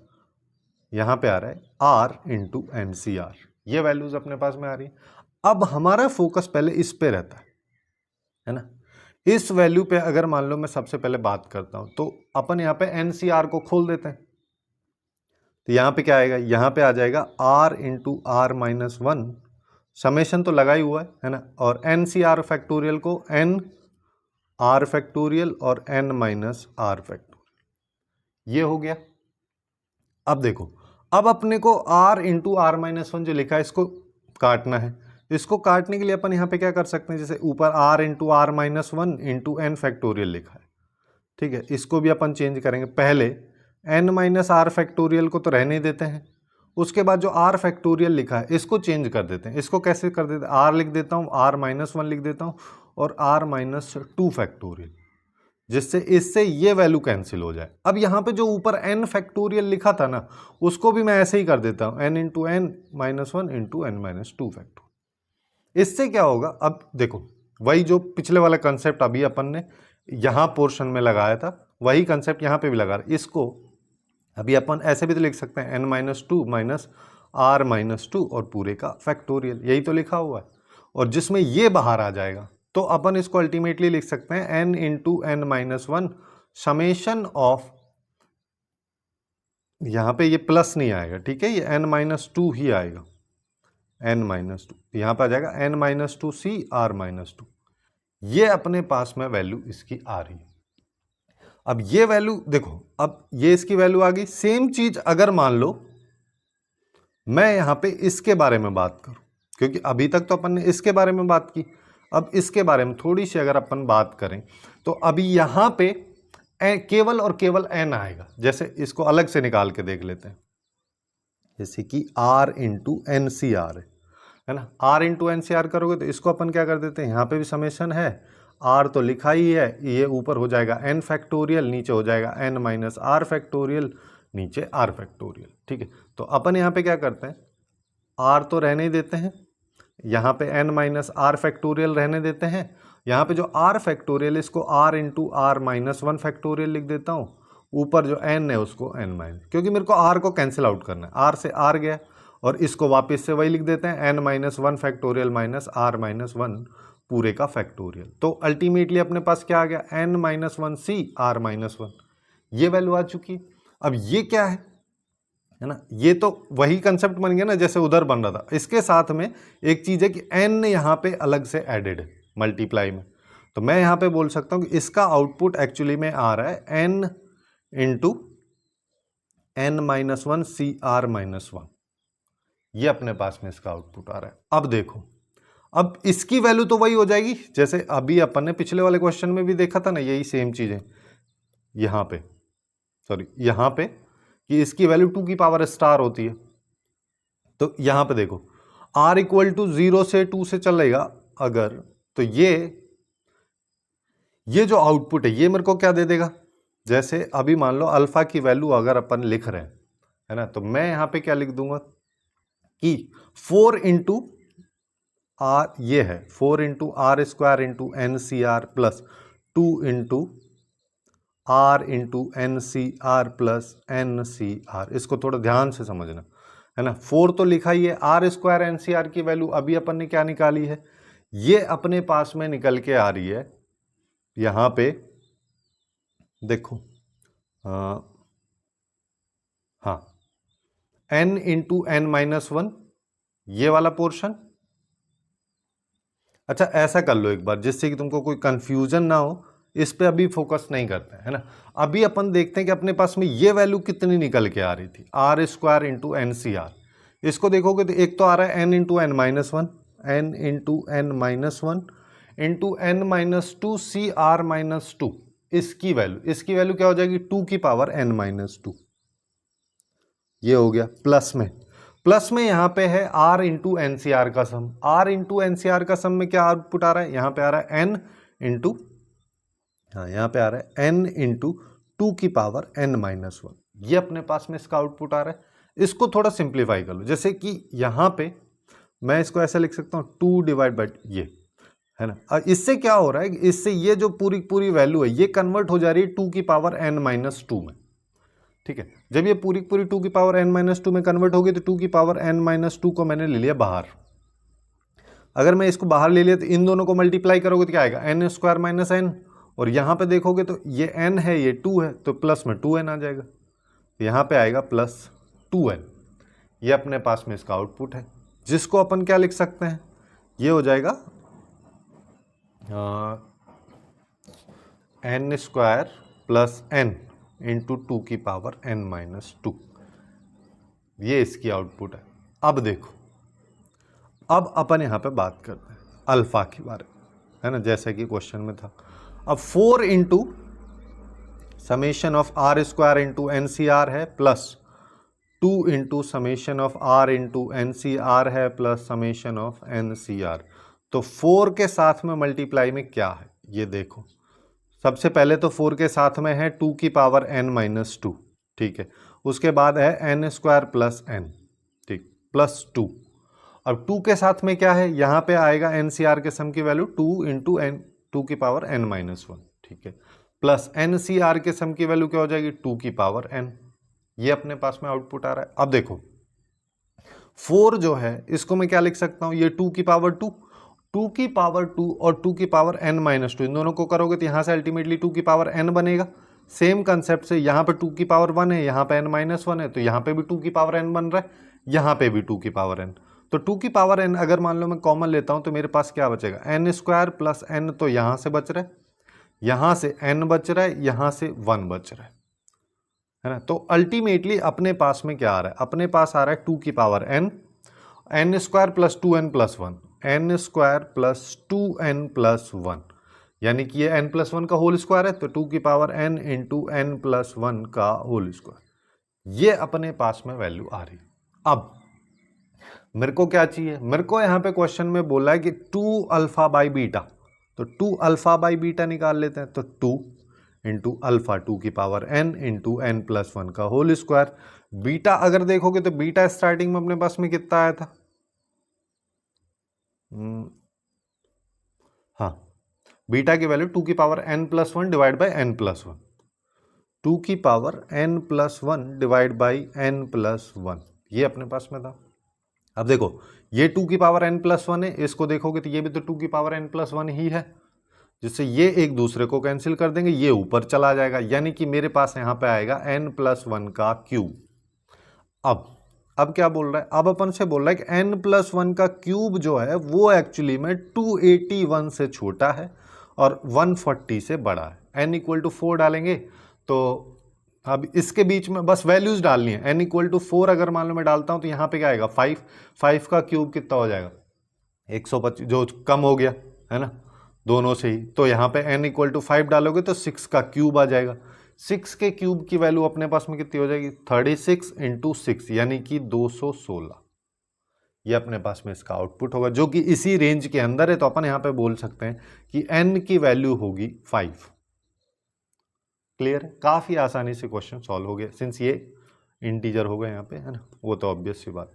यहाँ पे आ रहा है आर इंटू एन सी आर। ये वैल्यूज अपने पास में आ रही है। अब हमारा फोकस पहले इस पे रहता है ना। इस वैल्यू पे अगर मान लो मैं सबसे पहले बात करता हूं, तो अपन यहाँ पे एन सी आर को खोल देते हैं। तो यहाँ पे क्या आएगा, यहाँ पे आ जाएगा r into r minus 1, summation तो लगा ही हुआ है ना, और एन सी आर फैक्टोरियल को एन आर फैक्टोरियल और एन माइनस आर फैक्टोरियल, ये हो गया। अब देखो, अब अपने को r इंटू आर माइनस 1 जो लिखा है इसको काटना है। इसको काटने के लिए अपन यहाँ पे क्या कर सकते हैं, जैसे ऊपर r into r minus 1 into n factorial लिखा है, ठीक है। इसको भी अपन चेंज करेंगे, पहले n माइनस आर फैक्टोरियल को तो रहने देते हैं, उसके बाद जो r फैक्टोरियल लिखा है इसको चेंज कर देते हैं। इसको कैसे कर देते हैं, r लिख देता हूँ, r माइनस 1 लिख देता हूँ, और r माइनस 2 फैक्टोरियल, जिससे इससे ये वैल्यू कैंसिल हो जाए। अब यहाँ पे जो ऊपर n फैक्टोरियल लिखा था ना, उसको भी मैं ऐसे ही कर देता हूँ, n into n minus 1 into n minus 2 factorial. इससे क्या होगा, अब देखो वही जो पिछले वाला कंसेप्ट अभी अपन ने यहाँ पोर्शन में लगाया था, वही कंसेप्ट यहाँ पे भी लगा रहा है। इसको अभी अपन ऐसे भी तो लिख सकते हैं, n minus 2 minus r minus 2 और पूरे का फैक्टोरियल, यही तो लिखा हुआ है, और जिसमें ये बाहर आ जाएगा। तो अपन इसको अल्टीमेटली लिख सकते हैं n into n minus 1 summation of, यहाँ पे ये प्लस नहीं आएगा, ठीक है, ये n माइनस 2 ही आएगा, n माइनस 2, यहाँ पे आ जाएगा n minus 2 c r minus 2। ये अपने पास में वैल्यू इसकी आ रही है। अब ये वैल्यू देखो, अब ये इसकी वैल्यू आ गई। सेम चीज अगर मान लो मैं यहां पे इसके बारे में बात करूं, क्योंकि अभी तक तो अपन ने इसके बारे में बात की, अब इसके बारे में थोड़ी सी अगर अपन बात करें तो अभी यहां पे केवल और केवल n आएगा। जैसे इसको अलग से निकाल के देख लेते हैं, जैसे कि r इंटू एन सी आर है ना। r इंटू एन सी आर करोगे तो इसको अपन क्या कर देते हैं, यहाँ पे भी समेशन है, r तो लिखा ही है, ये ऊपर हो जाएगा n फैक्टोरियल, नीचे हो जाएगा n माइनस आर फैक्टोरियल, नीचे r फैक्टोरियल। ठीक है, तो अपन यहाँ पे क्या करते हैं, r तो रहने ही देते हैं, यहाँ पे n माइनस आर फैक्टोरियल रहने देते हैं, यहाँ पे जो r फैक्टोरियल इसको r into r minus one factorial लिख देता हूँ, ऊपर जो n है उसको n माइनस, क्योंकि मेरे को r को कैंसिल आउट करना है, r से r गया और इसको वापस से वही लिख देते हैं n minus one factorial minus r minus one पूरे का फैक्टोरियल। तो अल्टीमेटली अपने पास क्या आ गया, n minus one c r minus one, ये वैल्यू आ चुकी। अब ये क्या है ना, ये तो वही कंसेप्ट बन गया ना जैसे उधर बन रहा था। इसके साथ में एक चीज है कि n यहाँ पे अलग से एडेड है मल्टीप्लाई में, तो मैं यहाँ पे बोल सकता हूँ कि इसका आउटपुट एक्चुअली में आ रहा है n into n minus one c r minus one, ये अपने पास में इसका आउटपुट आ रहा है। अब देखो, अब इसकी वैल्यू तो वही हो जाएगी जैसे अभी अपन ने पिछले वाले क्वेश्चन में भी देखा था ना, यही सेम चीज है यहाँ पे, सॉरी यहाँ पे, कि इसकी वैल्यू 2 की पावर स्टार होती है। तो यहां पे देखो r इक्वल टू 0 से 2 से चलेगा अगर, तो ये जो आउटपुट है ये मेरे को क्या दे देगा, जैसे अभी मान लो अल्फा की वैल्यू अगर अपन लिख रहे हैं है ना, तो मैं यहां पे क्या लिख दूंगा कि 4 इंटू आर, ये है 4 into r square into n सी r plus 2 into r into n सी आर प्लस एन सी आर। इसको थोड़ा ध्यान से समझना है ना, 4 तो लिखा ही है, आर स्क्वायर एन सी आर की वैल्यू अभी अपन ने क्या निकाली है, ये अपने पास में निकल के आ रही है यहां पे देखो, हाँ n into n minus one, ये वाला पोर्शन। अच्छा ऐसा कर लो एक बार जिससे कि तुमको कोई कंफ्यूजन ना हो, इस पे अभी फोकस नहीं करते है ना। अभी अपन देखते हैं कि अपने पास में ये वैल्यू कितनी निकल के आ रही थी, आर स्क्वायर इंटू एन सी आर। इसको देखोगे तो एक तो आ रहा है n into n minus one, n into n minus one into n minus two c r minus two, इसकी वैल्यू क्या हो जाएगी, 2 की पावर एन माइनस टू, ये हो गया। प्लस में यहां पे है r इंटू एन सी आर का सम, r इंटू एन सी आर का सम में क्या आउटपुट आ रहा है, यहां पे आ रहा है n इंटू, हाँ यहाँ पे आ रहा है n इंटू 2 की पावर n माइनस वन, ये अपने पास में इसका आउटपुट आ रहा है। इसको थोड़ा सिंप्लीफाई कर लो, जैसे कि यहाँ पे मैं इसको ऐसे लिख सकता हूँ 2 डिवाइड बाई ये है ना। अब इससे क्या हो रहा है, इससे ये जो पूरी वैल्यू है ये कन्वर्ट हो जा रही है 2 की पावर n माइनस टू में। ठीक है, जब ये पूरी 2 की पावर n माइनस टू में कन्वर्ट होगी तो 2 की पावर n माइनस टू को मैंने ले लिया बाहर। अगर मैं इसको बाहर ले लिया तो इन दोनों को मल्टीप्लाई करोगे तो क्या आएगा, एन स्क्वायर माइनस एन, और यहाँ पे देखोगे तो ये n है ये 2 है, तो प्लस में 2n आ जाएगा, यहाँ पे आएगा प्लस 2n। ये अपने पास में इसका आउटपुट है, जिसको अपन क्या लिख सकते हैं, ये हो जाएगा n square plus n into 2 की पावर n माइनस टू, ये इसकी आउटपुट है। अब देखो, अब अपन यहाँ पे बात करते हैं अल्फा के बारे में है ना, जैसे कि क्वेश्चन में था। अब 4 into summation of r square into n C r है plus 2 into summation of r into n C r है plus summation of n C r. तो 4 के साथ में मल्टीप्लाई में क्या है ये देखो, सबसे पहले तो 4 के साथ में है 2 की पावर n माइनस टू, ठीक है, उसके बाद है एन स्क्वायर प्लस एन, ठीक, प्लस 2। अब 2 के साथ में क्या है, यहाँ पे आएगा एन सी आर के सम की वैल्यू 2 इंटू एन 2 की पावर n माइनस वन, ठीक है, प्लस एन सी आर के सम की वैल्यू क्या हो जाएगी 2 की पावर n, ये अपने पास में आउटपुट आ रहा है। अब देखो 4 जो है इसको मैं क्या लिख सकता हूँ, ये 2 की पावर 2, 2 की पावर 2 और 2 की पावर n माइनस टू, इन दोनों को करोगे तो यहाँ से अल्टीमेटली 2 की पावर n बनेगा। सेम कंसेप्ट से यहाँ पे 2 की पावर 1 है, यहाँ पे n माइनस वन है, तो यहाँ पे भी 2 की पावर n बन रहा है, यहाँ पे भी 2 की पावर n। तो 2 की पावर n अगर मान लो मैं कॉमन लेता हूँ तो मेरे पास क्या बचेगा, n स्क्वायर प्लस n, तो यहाँ से बच रहा है, यहाँ से n बच रहा है, यहाँ से 1 बच रहा है ना। तो अल्टीमेटली अपने पास में क्या आ रहा है, अपने पास आ रहा है 2 की power n, n square plus 2n plus 1, n square plus 2n plus 1, यानी कि ये n प्लस 1 का होल स्क्वायर है, तो 2 की power n into n plus 1 का होल स्क्वायर, ये अपने पास में वैल्यू आ रही। अब मेरे को क्या चाहिए, मेरे को यहाँ पे क्वेश्चन में बोला है कि 2 अल्फा बाई बीटा, तो 2 अल्फा बाई बीटा निकाल लेते हैं। तो 2 इंटू अल्फा 2 की power n into n plus 1 का होल स्क्वायर। बीटा अगर देखोगे तो बीटा स्टार्टिंग में अपने पास में कितना आया था, हाँ, बीटा की वैल्यू 2 की power n plus 1 divide by n plus 1, 2 की power n plus 1 divide by n plus 1, ये अपने पास में था। अब देखो ये 2 की पावर n प्लस 1 है, इसको देखोगे तो ये भी तो 2 की पावर n प्लस 1 ही है, जिससे ये एक दूसरे को कैंसिल कर देंगे, ये ऊपर चला जाएगा, यानी कि मेरे पास यहाँ पे आएगा n प्लस 1 का क्यूब। अब क्या बोल रहा है, अब अपन से बोल रहा है कि n प्लस 1 का क्यूब जो है वो एक्चुअली में 281 से छोटा है और 140 से बड़ा है। n इक्वल टू 4 डालेंगे, तो अब इसके बीच में बस वैल्यूज डालनी है। n इक्वल टू 4 अगर मान लो मैं डालता हूं तो यहाँ पे क्या आएगा 5, 5 का क्यूब कितना हो जाएगा 125, जो कम हो गया है ना दोनों से ही। तो यहाँ पे n इक्वल टू 5 डालोगे तो 6 का क्यूब आ जाएगा। 6 के क्यूब की वैल्यू अपने पास में कितनी हो जाएगी 36 इंटू 6, यानी कि 216, ये अपने पास में इसका आउटपुट होगा, जो कि इसी रेंज के अंदर है। तो अपन यहाँ पे बोल सकते हैं कि n की वैल्यू होगी 5। क्लियर है, काफी आसानी से क्वेश्चन सॉल्व हो गया, सिंस ये इंटीजर हो गए यहाँ पे है ना, वो तो ऑब्वियस सी बात।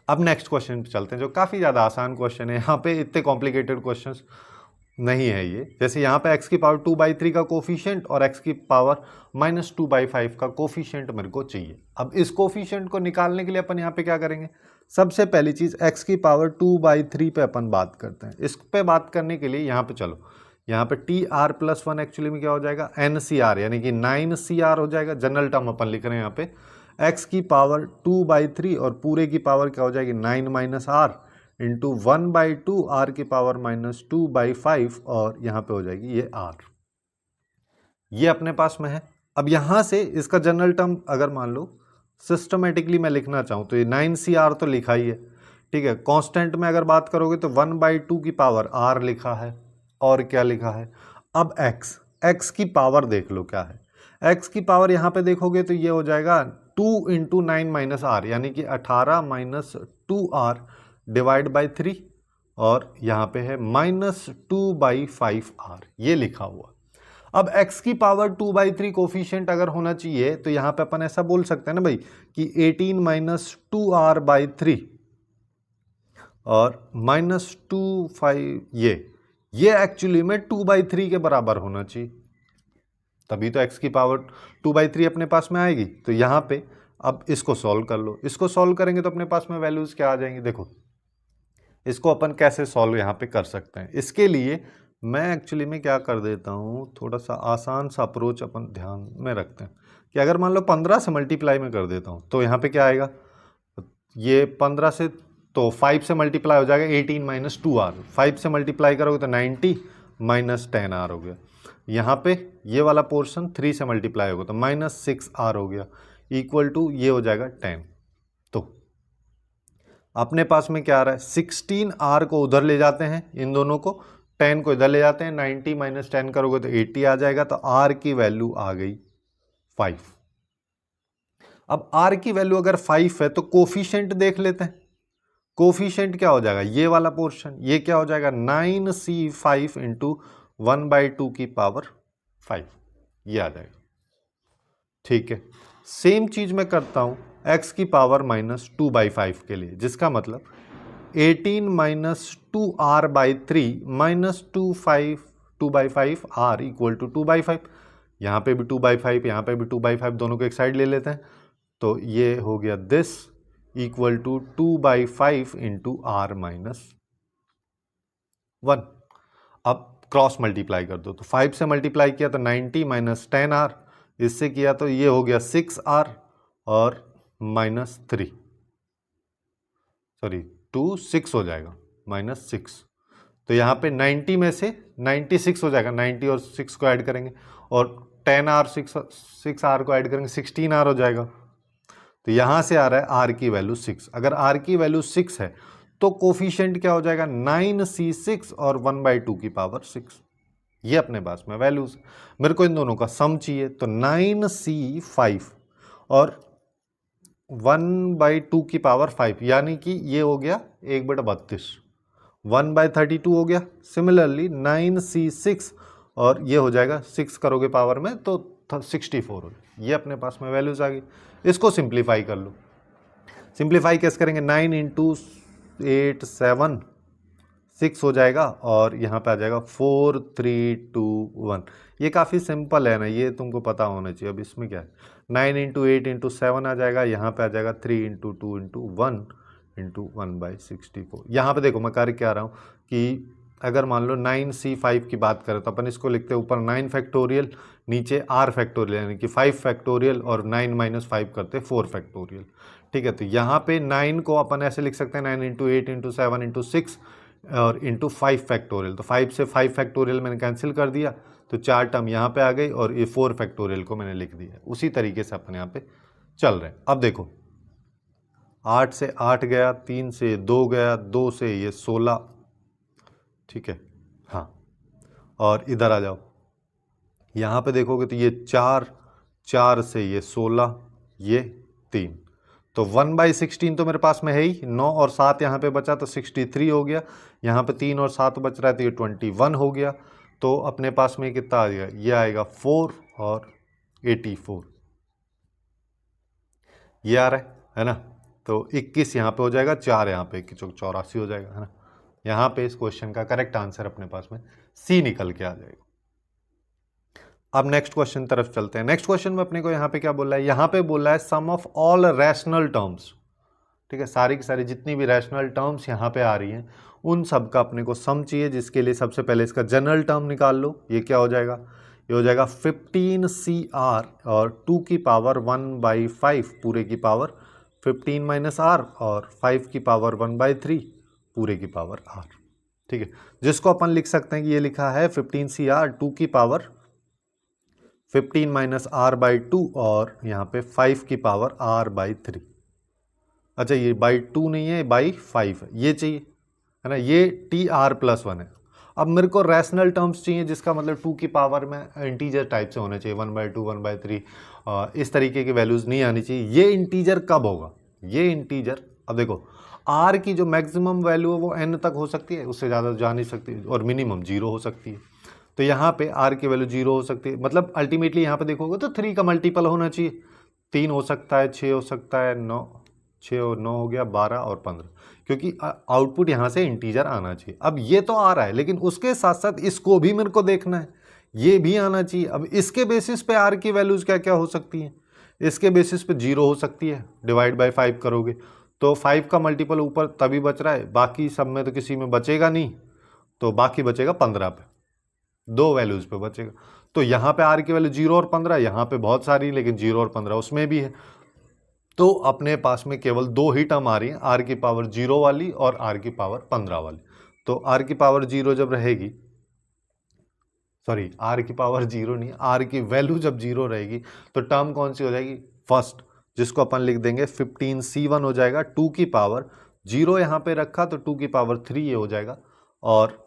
अब नेक्स्ट क्वेश्चन पे चलते हैं, जो काफी ज्यादा आसान क्वेश्चन है, यहाँ पे इतने कॉम्प्लिकेटेड क्वेश्चंस नहीं है ये। जैसे यहाँ पे x की पावर 2/3 का कोफिशिएंट और x की पावर -2/5 का कोफिशिएंट मेरे को चाहिए। अब इस कोफिशिएंट को निकालने के लिए अपन यहाँ पे क्या करेंगे, सबसे पहली चीज x की पावर 2/3 पे अपन बात करते हैं। इस पे बात करने के लिए यहाँ पे चलो, यहाँ पे TR प्लस 1 एक्चुअली में क्या हो जाएगा NCR, यानी कि 9CR हो जाएगा। जनरल टर्म अपन लिख रहे हैं यहाँ पे, x की पावर 2/3 और पूरे की पावर क्या हो जाएगी 9 माइनस R इंटू 1/2 R की पावर -2/5, और यहाँ पे हो जाएगी ये R, ये अपने पास में है। अब यहाँ से इसका जनरल टर्म अगर मान लो सिस्टमेटिकली मैं लिखना चाहूँ तो ये 9CR तो लिखा ही है, ठीक है। कांस्टेंट में अगर बात करोगे तो 1/2 की पावर R लिखा है, और क्या लिखा है। अब x की पावर देख लो क्या है, x की पावर यहाँ पे देखोगे तो ये हो जाएगा 2 इंटू 9 माइनस आर, यानी कि 18 माइनस 2R डिवाइड बाई 3, और यहाँ पे है -2/5R, ये लिखा हुआ। अब x की पावर 2/3 कोफिशिएंट अगर होना चाहिए तो यहाँ पे अपन ऐसा बोल सकते हैं ना भाई कि 18 माइनस 2R/3 और -2/5, ये एक्चुअली में 2/3 के बराबर होना चाहिए, तभी तो x की पावर 2/3 अपने पास में आएगी। तो यहाँ पे अब इसको सॉल्व कर लो, इसको सॉल्व करेंगे तो अपने पास में वैल्यूज क्या आ जाएंगी। देखो इसको अपन कैसे सॉल्व यहाँ पे कर सकते हैं, इसके लिए मैं एक्चुअली में क्या कर देता हूँ, थोड़ा सा आसान सा अप्रोच अपन ध्यान में रखते हैं कि अगर मान लो 15 से मल्टीप्लाई में कर देता हूँ तो यहाँ पे क्या आएगा, ये 15 से तो 5 से मल्टीप्लाई हो जाएगा 18 माइनस 2R, 5 से मल्टीप्लाई करोगे तो 90 माइनस 10R हो गया। यहाँ पे ये वाला पोर्शन 3 से मल्टीप्लाई होगा तो -6R हो गया, इक्वल टू ये हो जाएगा 10। तो अपने पास में क्या आ रहा है, 16R को उधर ले जाते हैं, इन दोनों को 10 को इधर ले जाते हैं, 90 माइनस 10 करोगे तो 80 आ जाएगा, तो R की वैल्यू आ गई 5। अब R की वैल्यू अगर 5 है तो कोफिशिएंट देख लेते हैं। कोफिशिएंट क्या हो जाएगा, ये वाला पोर्शन, ये क्या हो जाएगा 9C5 इंटू 1/2 की पावर 5, ये आ जाएगा, ठीक है। सेम चीज मैं करता हूं x की पावर -2/5 के लिए, जिसका मतलब 18 minus 2R/3 minus 2/5 R equal to 2/5। यहाँ पे भी 2/5, यहाँ पे भी 2/5, दोनों को एक साइड ले लेते हैं, तो ये हो गया this equal to 2/5 into R minus 1। अब क्रॉस मल्टीप्लाई कर दो, तो 5 से मल्टीप्लाई किया तो 90 माइनस 10R, इससे किया तो ये हो गया 6R और -3, सॉरी 2 6 हो जाएगा, -6, तो यहाँ पे 90 में से 96 हो जाएगा, 90 और 6 को ऐड करेंगे और 10R 6R को ऐड करेंगे 16R हो जाएगा। तो यहाँ से आ रहा है R की वैल्यू 6। अगर R की वैल्यू 6 है तो कोफिशिएंट क्या हो जाएगा 9C6 और 1/2 की पावर 6। ये अपने पास में वैल्यूज, मेरे को इन दोनों का सम चाहिए। तो 9C5 और 1/2 की पावर 5 यानी कि ये हो गया 1/32, 1/32 हो गया। सिमिलरली 9C6 और ये हो जाएगा 6 करोगे पावर में तो 64 हो। ये अपने पास में वैल्यूज आ गई। इसको सिंप्लीफाई कर लो। सिंप्लीफाई कैसे करेंगे, 9 × 8 7 6 हो जाएगा और यहाँ पे आ जाएगा 4 3 2 1। ये काफ़ी सिंपल है ना, ये तुमको पता होना चाहिए। अब इसमें क्या है, 9 × 8 × 7 आ जाएगा, यहाँ पे आ जाएगा 3 × 2 × 1 × 1/64। यहाँ पे देखो मैं कर क्या रहा हूँ कि अगर मान लो 9C5 की बात करें तो अपन इसको लिखते हैं ऊपर 9 फैक्टोरियल, नीचे R फैक्टोरियल, यानी कि 5 फैक्टोरियल और 9 - 5 करते 4 फैक्टोरियल। ठीक है, तो यहाँ पे 9 को अपन ऐसे लिख सकते हैं 9 × 8 × 7 × 6 और इंटू 5 फैक्टोरियल। तो 5 से 5 फैक्टोरियल मैंने कैंसिल कर दिया तो 4 टर्म यहाँ पे आ गई और ये 4 फैक्टोरियल को मैंने लिख दिया। उसी तरीके से अपन यहाँ पे चल रहे हैं। अब देखो 8 से 8 गया, 3 से 2 गया, 2 से ये 16, ठीक है हाँ। और इधर आ जाओ, यहाँ पे देखोगे तो ये 4, 4 से ये 16, ये 3, तो 1/16 तो मेरे पास में है ही। 9 और 7 यहाँ पे बचा तो 63 हो गया। यहाँ पे 3 और 7 बच रहा है तो ये 21 हो गया। तो अपने पास में कितना आ गया, ये आएगा 4 और 84, ये आ रहा है ना। तो 21 यहाँ पे हो जाएगा, 4 यहाँ पे, 21 चौक 84 हो जाएगा, है ना। यहाँ पे इस क्वेश्चन का करेक्ट आंसर अपने पास में सी निकल के आ जाएगा। अब नेक्स्ट क्वेश्चन तरफ चलते हैं। नेक्स्ट क्वेश्चन में अपने को यहाँ पे क्या बोला है, यहाँ पे बोला है सम ऑफ ऑल रैशनल टर्म्स। ठीक है, सारी की सारी जितनी भी रैशनल टर्म्स यहाँ पे आ रही हैं उन सब का अपने को सम चाहिए, जिसके लिए सबसे पहले इसका जनरल टर्म निकाल लो। ये क्या हो जाएगा, ये हो जाएगा 15CR और 2 की पावर 1/5 पूरे की पावर 15 - R और 5 की पावर 1/3 पूरे की पावर R। ठीक है, जिसको अपन लिख सकते हैं कि ये लिखा है 15CR 2 की पावर 15 - R/2 और यहाँ पे 5 की पावर R/3। अच्छा, ये by2 नहीं है, by5 है, ये चाहिए, है ना। ये TR+1 है। अब मेरे को रैशनल टर्म्स चाहिए जिसका मतलब 2 की पावर में इंटीजर टाइप से होने चाहिए, 1/2 1/3 इस तरीके की वैल्यूज़ नहीं आनी चाहिए। ये इंटीजर कब होगा, ये इंटीजर, अब देखो R की जो मैक्सिमम वैल्यू है वो n तक हो सकती है, उससे ज़्यादा जा नहीं सकती, और मिनिमम 0 हो सकती है। तो यहाँ पे R की वैल्यू 0 हो सकती है, मतलब अल्टीमेटली यहाँ पे देखोगे तो 3 का मल्टीपल होना चाहिए। 3 हो सकता है, 6 हो सकता है, 9, 6 और 9 हो गया 12 और 15, क्योंकि आउटपुट यहाँ से इंटीजर आना चाहिए। अब ये तो आ रहा है, लेकिन उसके साथ साथ इसको भी मेरे को देखना है, ये भी आना चाहिए। अब इसके बेसिस पे R की वैल्यूज़ क्या क्या हो सकती हैं, इसके बेसिस पे 0 हो सकती है, डिवाइड बाय 5 करोगे तो 5 का मल्टीपल ऊपर तभी बच रहा है, बाकी सब में तो किसी में बचेगा नहीं, तो बाकी बचेगा 15 पे, 2 वैल्यूज़ पे बचेगा। तो यहाँ पे R की वैल्यू 0 और 15, यहाँ पे बहुत सारी, लेकिन 0 और 15 उसमें भी है। तो अपने पास में केवल 2 ही टर्म आ रही हैं, R की पावर 0 वाली और R की पावर 15 वाली। तो R की पावर 0 जब रहेगी, सॉरी R की पावर 0 नहीं, R की वैल्यू जब 0 रहेगी तो टर्म कौन सी हो जाएगी, फर्स्ट, जिसको अपन लिख देंगे 15C1 हो जाएगा। 2 की पावर 0 यहाँ पे रखा तो 2 की पावर 3 ये हो जाएगा, और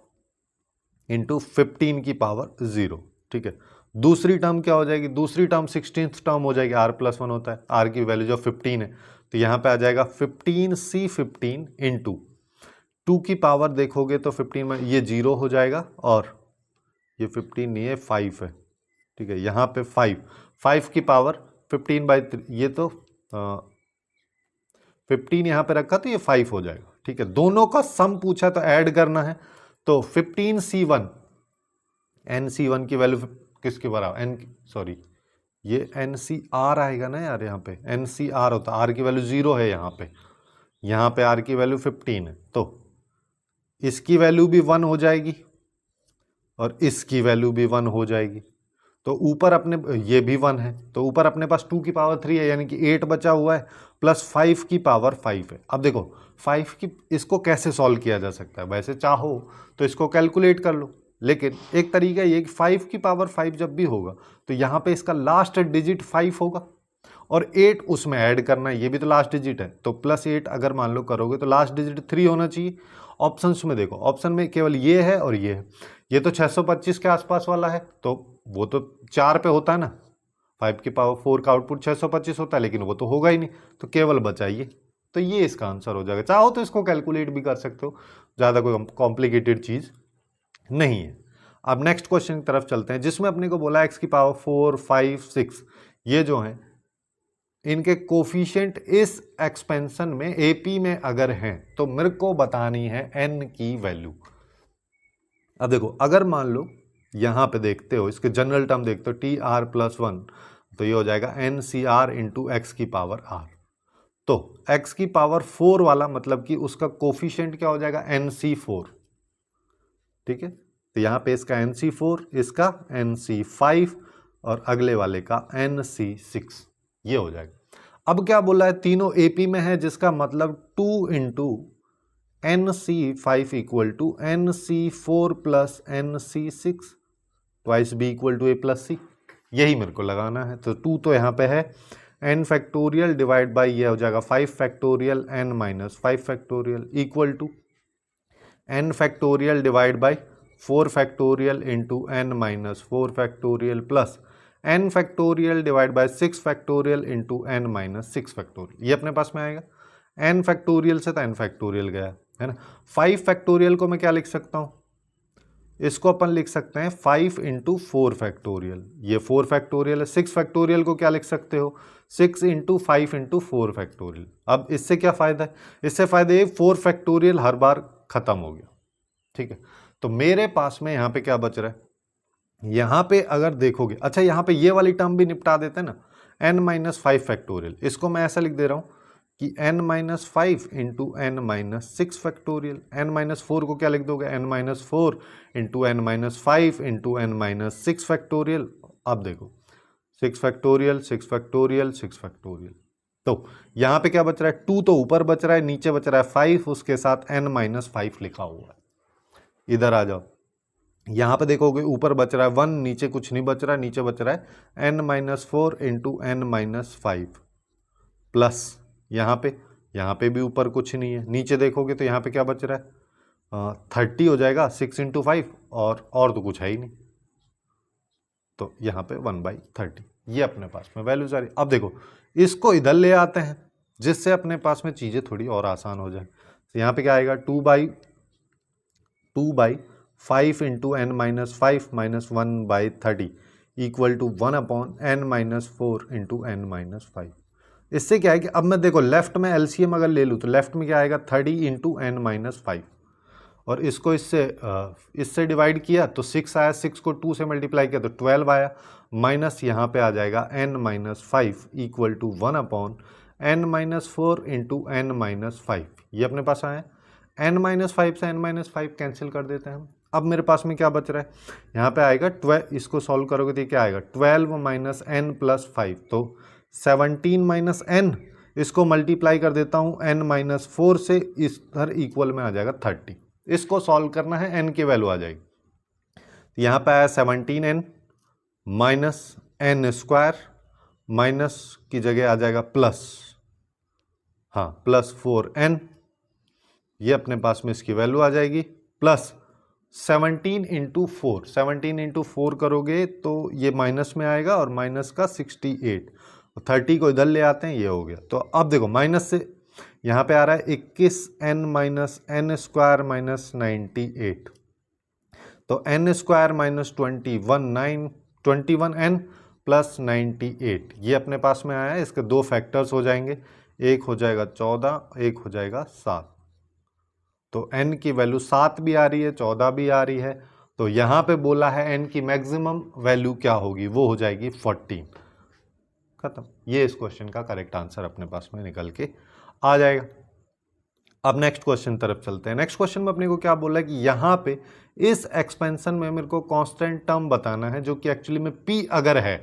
इंटू 15 की पावर 0। ठीक है, दूसरी टर्म क्या हो जाएगी, दूसरी टर्म 16th टर्म हो जाएगी, R+1 होता है, R की वैल्यू जो 15 है, तो यहाँ पे आ जाएगा 15C15 इंटू 2 की पावर देखोगे तो 15 में ये 0 हो जाएगा, और ये 15 नहीं है 5 है। ठीक है, यहाँ पे 5 की पावर 15/3, ये तो 15 यहाँ पे रखा तो ये 5 हो जाएगा। ठीक है, दोनों का सम पूछा तो ऐड करना है, तो 15C1 NC1 की वैल्यू किसके बराबर, सॉरी ये NCR आएगा ना यार, यहाँ पे NCR होता है, R की वैल्यू 0 है यहाँ पे R की वैल्यू 15 है, तो इसकी वैल्यू भी 1 हो जाएगी और इसकी वैल्यू भी 1 हो जाएगी। तो ऊपर अपने ये भी 1 है, तो ऊपर अपने पास 2 की पावर 3 है, यानी कि 8 बचा हुआ है, प्लस 5 की पावर 5 है। अब देखो 5 की इसको कैसे सॉल्व किया जा सकता है, वैसे चाहो तो इसको कैलकुलेट कर लो, लेकिन एक तरीका ये कि 5 की पावर 5 जब भी होगा तो यहाँ पे इसका लास्ट डिजिट 5 होगा और 8 उसमें ऐड करना है, ये भी तो लास्ट डिजिट है, तो प्लस 8 अगर मान लो करोगे तो लास्ट डिजिट 3 होना चाहिए। ऑप्शंस में देखो, ऑप्शन में केवल ये है और ये है, ये तो 625 के आसपास वाला है, तो वो तो 4 पे होता है ना, 5 की पावर 4 का आउटपुट 625 होता है, लेकिन वो तो होगा ही नहीं, तो केवल बचा ये, तो ये इसका आंसर हो जाएगा। चाहो तो इसको कैलकुलेट भी कर सकते हो, ज़्यादा कोई कॉम्प्लिकेटेड चीज़ नहीं है। अब नेक्स्ट क्वेश्चन की तरफ चलते हैं, जिसमें अपने को बोला x की पावर 4, 5, 6 ये जो हैं इनके कोफिशिएंट इस एक्सपेंशन में एपी में अगर हैं तो मेरे को बतानी है n की वैल्यू। अब देखो अगर मान लो यहां पे देखते हो, इसके जनरल टर्म देखते हो टी आर प्लस 1, तो ये हो जाएगा एन सी आर इंटू एक्स की पावर आर। तो x की पावर 4 वाला मतलब कि उसका कोफिशिएंट क्या हो जाएगा, NC4, ठीक है। तो यहां पे इसका NC4, इसका NC5 और अगले वाले का NC6, ये हो जाएगा। अब क्या बोला है, तीनों एपी में है, जिसका मतलब 2 into NC5 equal to NC4 plus NC6 twice B equal to A plus C, यही मेरे को लगाना है। तो 2 तो यहाँ पे है, n फैक्टोरियल डिवाइड बाई ये हो जाएगा 5 factorial n minus 5 factorial equal to n factorial divide by 4 factorial into n minus 4 factorial plus n factorial divide by 6 factorial into n minus 6 factorial, ये अपने पास में आएगा। n फैक्टोरियल से तो n फैक्टोरियल गया है ना। 5 फैक्टोरियल को मैं क्या लिख सकता हूँ, इसको अपन लिख सकते हैं 5 इंटू 4 फैक्टोरियल, ये 4 फैक्टोरियल है। 6 फैक्टोरियल को क्या लिख सकते हो, 6 इंटू 5 इंटू 4 फैक्टोरियल। अब इससे क्या फ़ायदा है, इससे फ़ायदा ये 4 फैक्टोरियल हर बार ख़त्म हो गया, ठीक है। तो मेरे पास में यहाँ पे क्या बच रहा है, यहाँ पे अगर देखोगे, अच्छा यहाँ पे ये वाली टर्म भी निपटा देते हैं ना, n माइनस 5 फैक्टोरियल, इसको मैं ऐसा लिख दे रहा हूँ कि n minus 5 into n minus 6 factorial. n minus 4 को क्या लिख दोगे, n minus 4 into n minus 5 into n minus 6 factorial. अब देखो 6 फैक्टोरियल 6 फैक्टोरियल 6 फैक्टोरियल, तो यहाँ पे क्या बच रहा है, 2 तो ऊपर बच रहा है, नीचे बच रहा है 5, उसके साथ n माइनस 5 लिखा हुआ है। इधर आ जाओ, यहाँ पे देखोगे ऊपर बच रहा है 1, नीचे कुछ नहीं बच रहा है, नीचे बच रहा है n minus 4 into n minus 5 plus यहाँ पे भी ऊपर कुछ नहीं है, नीचे देखोगे तो यहाँ पे क्या बच रहा है 30 हो जाएगा 6 इंटू 5, और तो कुछ है ही नहीं, तो यहाँ पे 1/30, ये अपने पास में वैल्यूज आ रही। अब देखो इसको इधर ले आते हैं, जिससे अपने पास में चीज़ें थोड़ी और आसान हो जाए। तो यहाँ पे क्या आएगा 2/5 into n minus 5 minus 1/30 equal to 1/n minus 4 into n minus 5। इससे क्या है कि अब मैं देखो लेफ्ट में एलसीएम अगर ले लूँ तो लेफ्ट में क्या आएगा 30 इंटू n माइनस 5, और इसको इससे डिवाइड किया तो 6 आया, 6 को 2 से मल्टीप्लाई किया तो 12 आया, माइनस यहाँ पे आ जाएगा n minus 5 equal to 1/n minus 4 into n minus 5, ये अपने पास आया। n माइनस 5 से n माइनस 5 कैंसिल कर देते हैं हम। अब मेरे पास में क्या बच रहा है, यहाँ पे आएगा 12, इसको सॉल्व करोगे तो क्या आएगा 12 माइनस n प्लस 5, तो 17 माइनस n, इसको मल्टीप्लाई कर देता हूँ n माइनस 4 से, इधर इक्वल में आ जाएगा 30। इसको सॉल्व करना है, n की वैल्यू आ जाएगी, तो यहाँ पे आया 17n minus n square, minus की जगह आ जाएगा प्लस, हाँ प्लस 4n, ये अपने पास में इसकी वैल्यू आ जाएगी, प्लस 17 इंटू 4, 17 इंटू 4 करोगे तो ये माइनस में आएगा और माइनस का 68, 30 को इधर ले आते हैं, ये हो गया। तो अब देखो माइनस से यहाँ पे आ रहा है 21n minus n square minus 98, तो n square minus 21n plus 98, ये अपने पास में आया है। इसके दो फैक्टर्स हो जाएंगे, एक हो जाएगा 14, एक हो जाएगा 7, तो n की वैल्यू 7 भी आ रही है 14 भी आ रही है, तो यहाँ पे बोला है n की मैक्सिमम वैल्यू क्या होगी, वो हो जाएगी 14, खत्म। ये इस क्वेश्चन का करेक्ट आंसर अपने पास में निकल के आ जाएगा। अब नेक्स्ट क्वेश्चन तरफ चलते हैं। नेक्स्ट क्वेश्चन में अपने को क्या बोला है कि यहाँ पे इस एक्सपेंशन में मेरे को कांस्टेंट टर्म बताना है जो कि एक्चुअली में p अगर है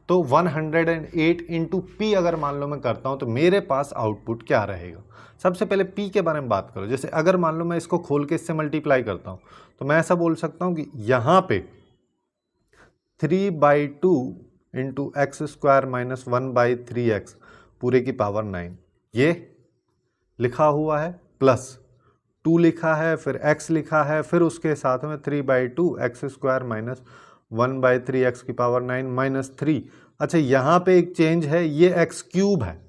तो 108 इंटू पी अगर मान लो मैं करता हूँ तो मेरे पास आउटपुट क्या रहेगा। सबसे पहले p के बारे में बात करो। जैसे अगर मान लो मैं इसको खोल के इससे मल्टीप्लाई करता हूँ तो मैं ऐसा बोल सकता हूँ कि यहाँ पे 3/2 into x square minus 1/3x पूरे की पावर 9 ये लिखा हुआ है, प्लस 2 लिखा है, फिर x लिखा है, फिर उसके साथ में 3/2 एक्स स्क्वायर माइनस 1/3x की पावर 9 माइनस 3। अच्छा यहाँ पे एक चेंज है, ये x क्यूब है,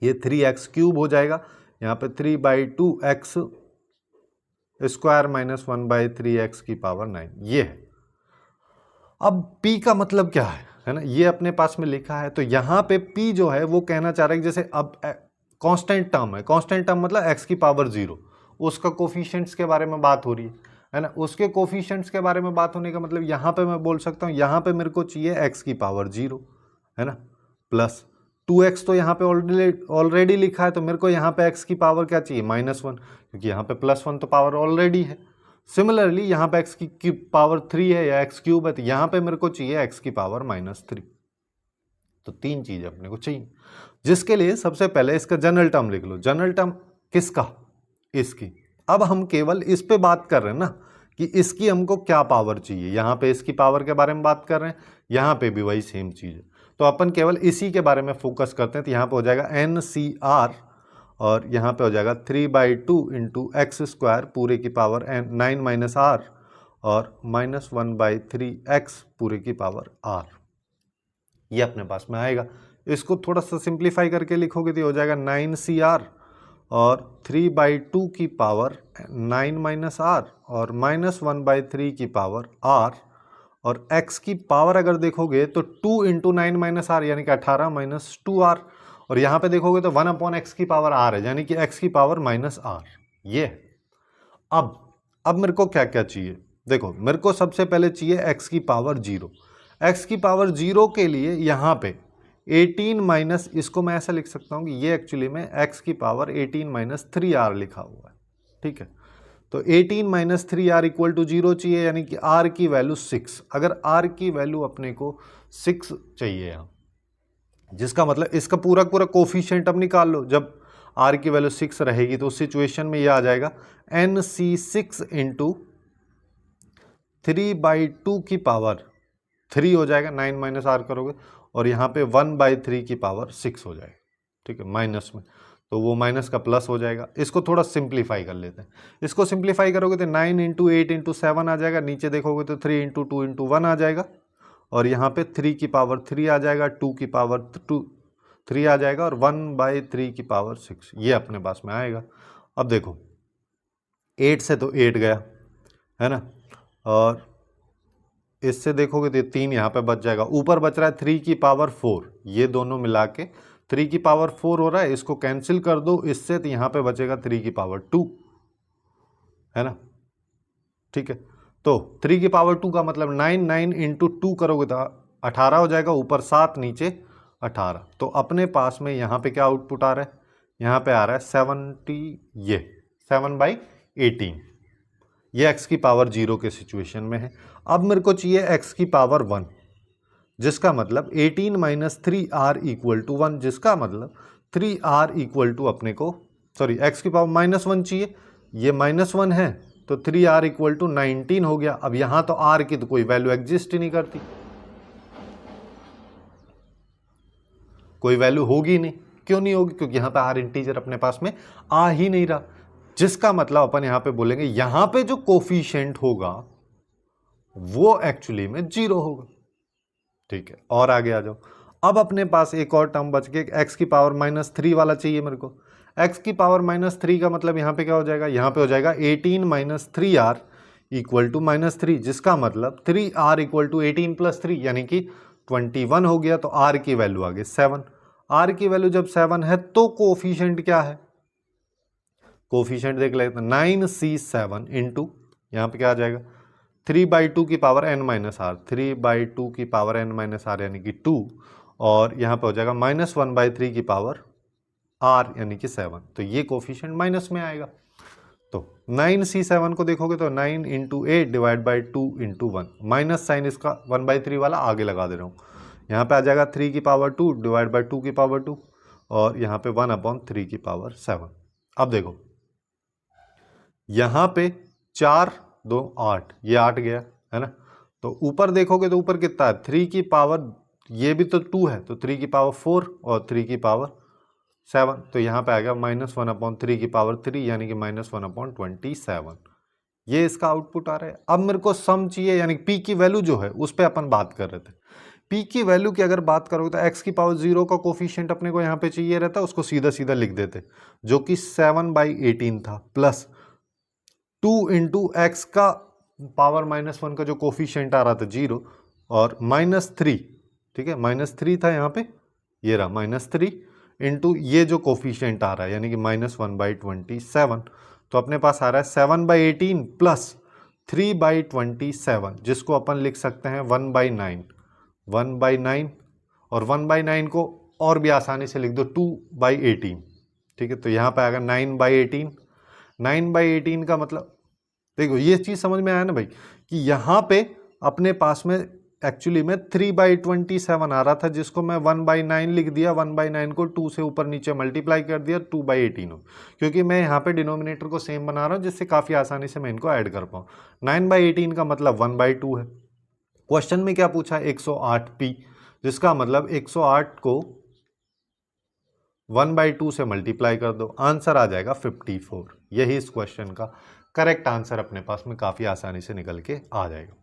ये 3x क्यूब हो जाएगा। यहाँ पे 3/2 एक्स स्क्वायर माइनस 1/3x की पावर 9 ये है। अब p का मतलब क्या है ना, ये अपने पास में लिखा है। तो यहाँ पे p जो है वो कहना चाह रहा है कि जैसे अब कांस्टेंट टर्म है, कांस्टेंट टर्म मतलब x की पावर 0, उसका कोफिशिएंट्स के बारे में बात हो रही है ना। उसके कोफिशिएंट्स के बारे में बात होने का मतलब यहाँ पे मैं बोल सकता हूँ यहाँ पे मेरे को चाहिए x की पावर 0 है ना, प्लस 2x तो यहाँ पे ऑलरेडी लिखा है तो मेरे को यहाँ पे x की पावर क्या चाहिए -1, क्योंकि यहाँ पे +1 तो पावर ऑलरेडी है। सिमिलरली यहाँ पे x की पावर 3 है या x क्यूब है तो यहाँ पे मेरे को चाहिए x की पावर -3। तो तीन चीज़ अपने को चाहिए, जिसके लिए सबसे पहले इसका जनरल टर्म लिख लो। जनरल टर्म किसका? इसकी। अब हम केवल इस पे बात कर रहे हैं ना कि इसकी हमको क्या पावर चाहिए। यहाँ पे इसकी पावर के बारे में बात कर रहे हैं, यहाँ पे भी वही सेम चीज़ है। तो अपन केवल इसी के बारे में फोकस करते हैं। तो यहाँ पे हो जाएगा NCR और यहाँ पे हो जाएगा 3/2 इंटू एक्स स्क्वायर पूरे की पावर 9 माइनस R और -1/3x पूरे की पावर R। ये अपने पास में आएगा। इसको थोड़ा सा सिंप्लीफाई करके लिखोगे तो हो जाएगा 9CR और 3/2 की पावर 9 माइनस R और -1/3 की पावर R और x की पावर अगर देखोगे तो 2 इंटू 9 माइनस R यानी कि 18 माइनस 2R और यहाँ पे देखोगे तो 1/x की पावर R है यानी कि x की पावर -R। ये अब मेरे को क्या क्या चाहिए, देखो मेरे को सबसे पहले चाहिए x की पावर 0। x की पावर 0 के लिए यहाँ पे 18 माइनस, इसको मैं ऐसा लिख सकता हूँ कि ये एक्चुअली में x की पावर 18 माइनस 3R लिखा हुआ है, ठीक है। तो 18 माइनस 3R इक्वल टू 0 चाहिए यानी कि R की वैल्यू 6। अगर R की वैल्यू अपने को 6 चाहिए यहाँ, जिसका मतलब इसका पूरा पूरा कोफिशिएंट अब निकाल लो। जब R की वैल्यू 6 रहेगी तो उस सिचुएशन में ये आ जाएगा NC6 इंटू 3/2 की पावर 3 हो जाएगा, 9 माइनस R करोगे और यहाँ पे 1/3 की पावर 6 हो जाएगा, ठीक है, माइनस में तो वो माइनस का प्लस हो जाएगा। इसको थोड़ा सिंप्लीफाई कर लेते हैं। इसको सिंप्लीफाई करोगे तो 9 इंटू 8 इंटू 7 आ जाएगा, नीचे देखोगे तो 3 इंटू 2 इंटू 1 आ जाएगा और यहाँ पे 3 की पावर 3 आ जाएगा, 2 की पावर 3 आ जाएगा और 1/3 की पावर 6 ये अपने पास में आएगा। अब देखो 8 से तो 8 गया है ना, और इससे देखोगे तो 3 यहाँ पे बच जाएगा, ऊपर बच रहा है 3 की पावर 4, ये दोनों मिला के 3 की पावर 4 हो रहा है। इसको कैंसिल कर दो इससे तो यहाँ पे बचेगा 3 की पावर 2 है ना, ठीक है। तो 3 की पावर 2 का मतलब 9 इंटू 2 करोगे तो 18 हो जाएगा, ऊपर 7 नीचे 18। तो अपने पास में यहाँ पे क्या आउटपुट आ रहा है, यहाँ पे आ रहा है 70, ये 7/18, ये x की पावर 0 के सिचुएशन में है। अब मेरे को चाहिए x की पावर 1, जिसका मतलब 18 माइनस 3R इक्वल टू 1, जिसका मतलब 3R इक्वल टू अपने को सॉरी x की पावर -1 चाहिए, ये -1 है तो 3R इक्वल टू 19 हो गया। अब यहाँ तो R की तो कोई वैल्यू एग्जिस्ट ही नहीं करती, कोई वैल्यू होगी नहीं। क्यों नहीं होगी? क्योंकि यहाँ पे R इंटीजर अपने पास में आ ही नहीं रहा, जिसका मतलब अपन यहाँ पे बोलेंगे यहाँ पे जो कोफिशिएंट होगा वो एक्चुअली में 0 होगा, ठीक है। और आगे आ जाओ। अब अपने पास एक और टर्म बच के x की पावर -3 वाला चाहिए मेरे को। x की पावर -3 का मतलब यहाँ पे क्या हो जाएगा, यहाँ पे हो जाएगा 18 माइनस 3R इक्वल टू -3, जिसका मतलब 3R इक्वल टू 18 प्लस 3 यानी कि 21 हो गया। तो R की वैल्यू आ गई 7। R की वैल्यू जब 7 है तो कोफिशिएंट क्या है, कोफिशिएंट देख लेते हैं 9C7 इंटू यहाँ पे क्या आ जाएगा 3/2 की पावर n माइनस आर, 3/2 की पावर n माइनस आर यानी कि 2 और यहाँ पे हो जाएगा -1/3 की पावर आर यानी कि 7, तो ये कोफिशिएंट माइनस में आएगा। तो 9C7 को देखोगे तो 9 into 8 divide by 2 into 1, minus sign इसका 1/3 वाला आगे लगा दे रहा हूँ। यहाँ पे आ जाएगा 3 की पावर 2 डिवाइड बाई 2 की पावर 2 और यहाँ पे 1/3 की पावर 7। अब देखो यहाँ पे 4 2 8, ये 8 गया है ना। तो ऊपर देखोगे तो ऊपर कितना है, 3 की पावर, ये भी तो 2 है, तो 3 की पावर 4 और 3 की पावर 7, तो यहाँ पे आ गया -1/3 की पावर 3 यानी कि -1/27। ये इसका आउटपुट आ रहा है। अब मेरे को सम चाहिए, यानी पी की वैल्यू जो है उस पर अपन बात कर रहे थे। पी की वैल्यू की अगर बात करोगे तो एक्स की पावर 0 का कोफिशिएंट अपने को यहाँ पे चाहिए रहता, उसको सीधा सीधा लिख देते, जो कि 7/18 था, प्लस 2 इंटू एक्स का पावर -1 का जो कोफिशिएंट आ रहा था 0 और -3, ठीक है, -3 था यहाँ पे, ये रहा -3 इंटू ये जो कोफिशिएंट आ रहा है यानी कि -1/27, तो अपने पास आ रहा है 7/18 प्लस 3/27, जिसको अपन लिख सकते हैं 1/9, 1/9, और 1/9 को और भी आसानी से लिख दो 2/18, ठीक है। तो यहाँ पे आएगा 9/18, 9/18 का मतलब देखो ये चीज समझ में आया ना भाई, कि यहाँ पे अपने पास में एक्चुअली में 3/27 आ रहा था, जिसको मैं 1/9 लिख दिया, 1/9 को 2 से ऊपर नीचे मल्टीप्लाई कर दिया 2/18 हो, क्योंकि मैं यहाँ पे डिनोमिनेटर को सेम बना रहा हूँ, जिससे काफी आसानी से मैं इनको ऐड कर पाऊँ। 9/18 का मतलब 1/2 है। क्वेश्चन में क्या पूछा, 108p, जिसका मतलब 108 को 1/2 से मल्टीप्लाई कर दो, आंसर आ जाएगा 54। यही इस क्वेश्चन का करेक्ट आंसर अपने पास में काफी आसानी से निकल के आ जाएगा।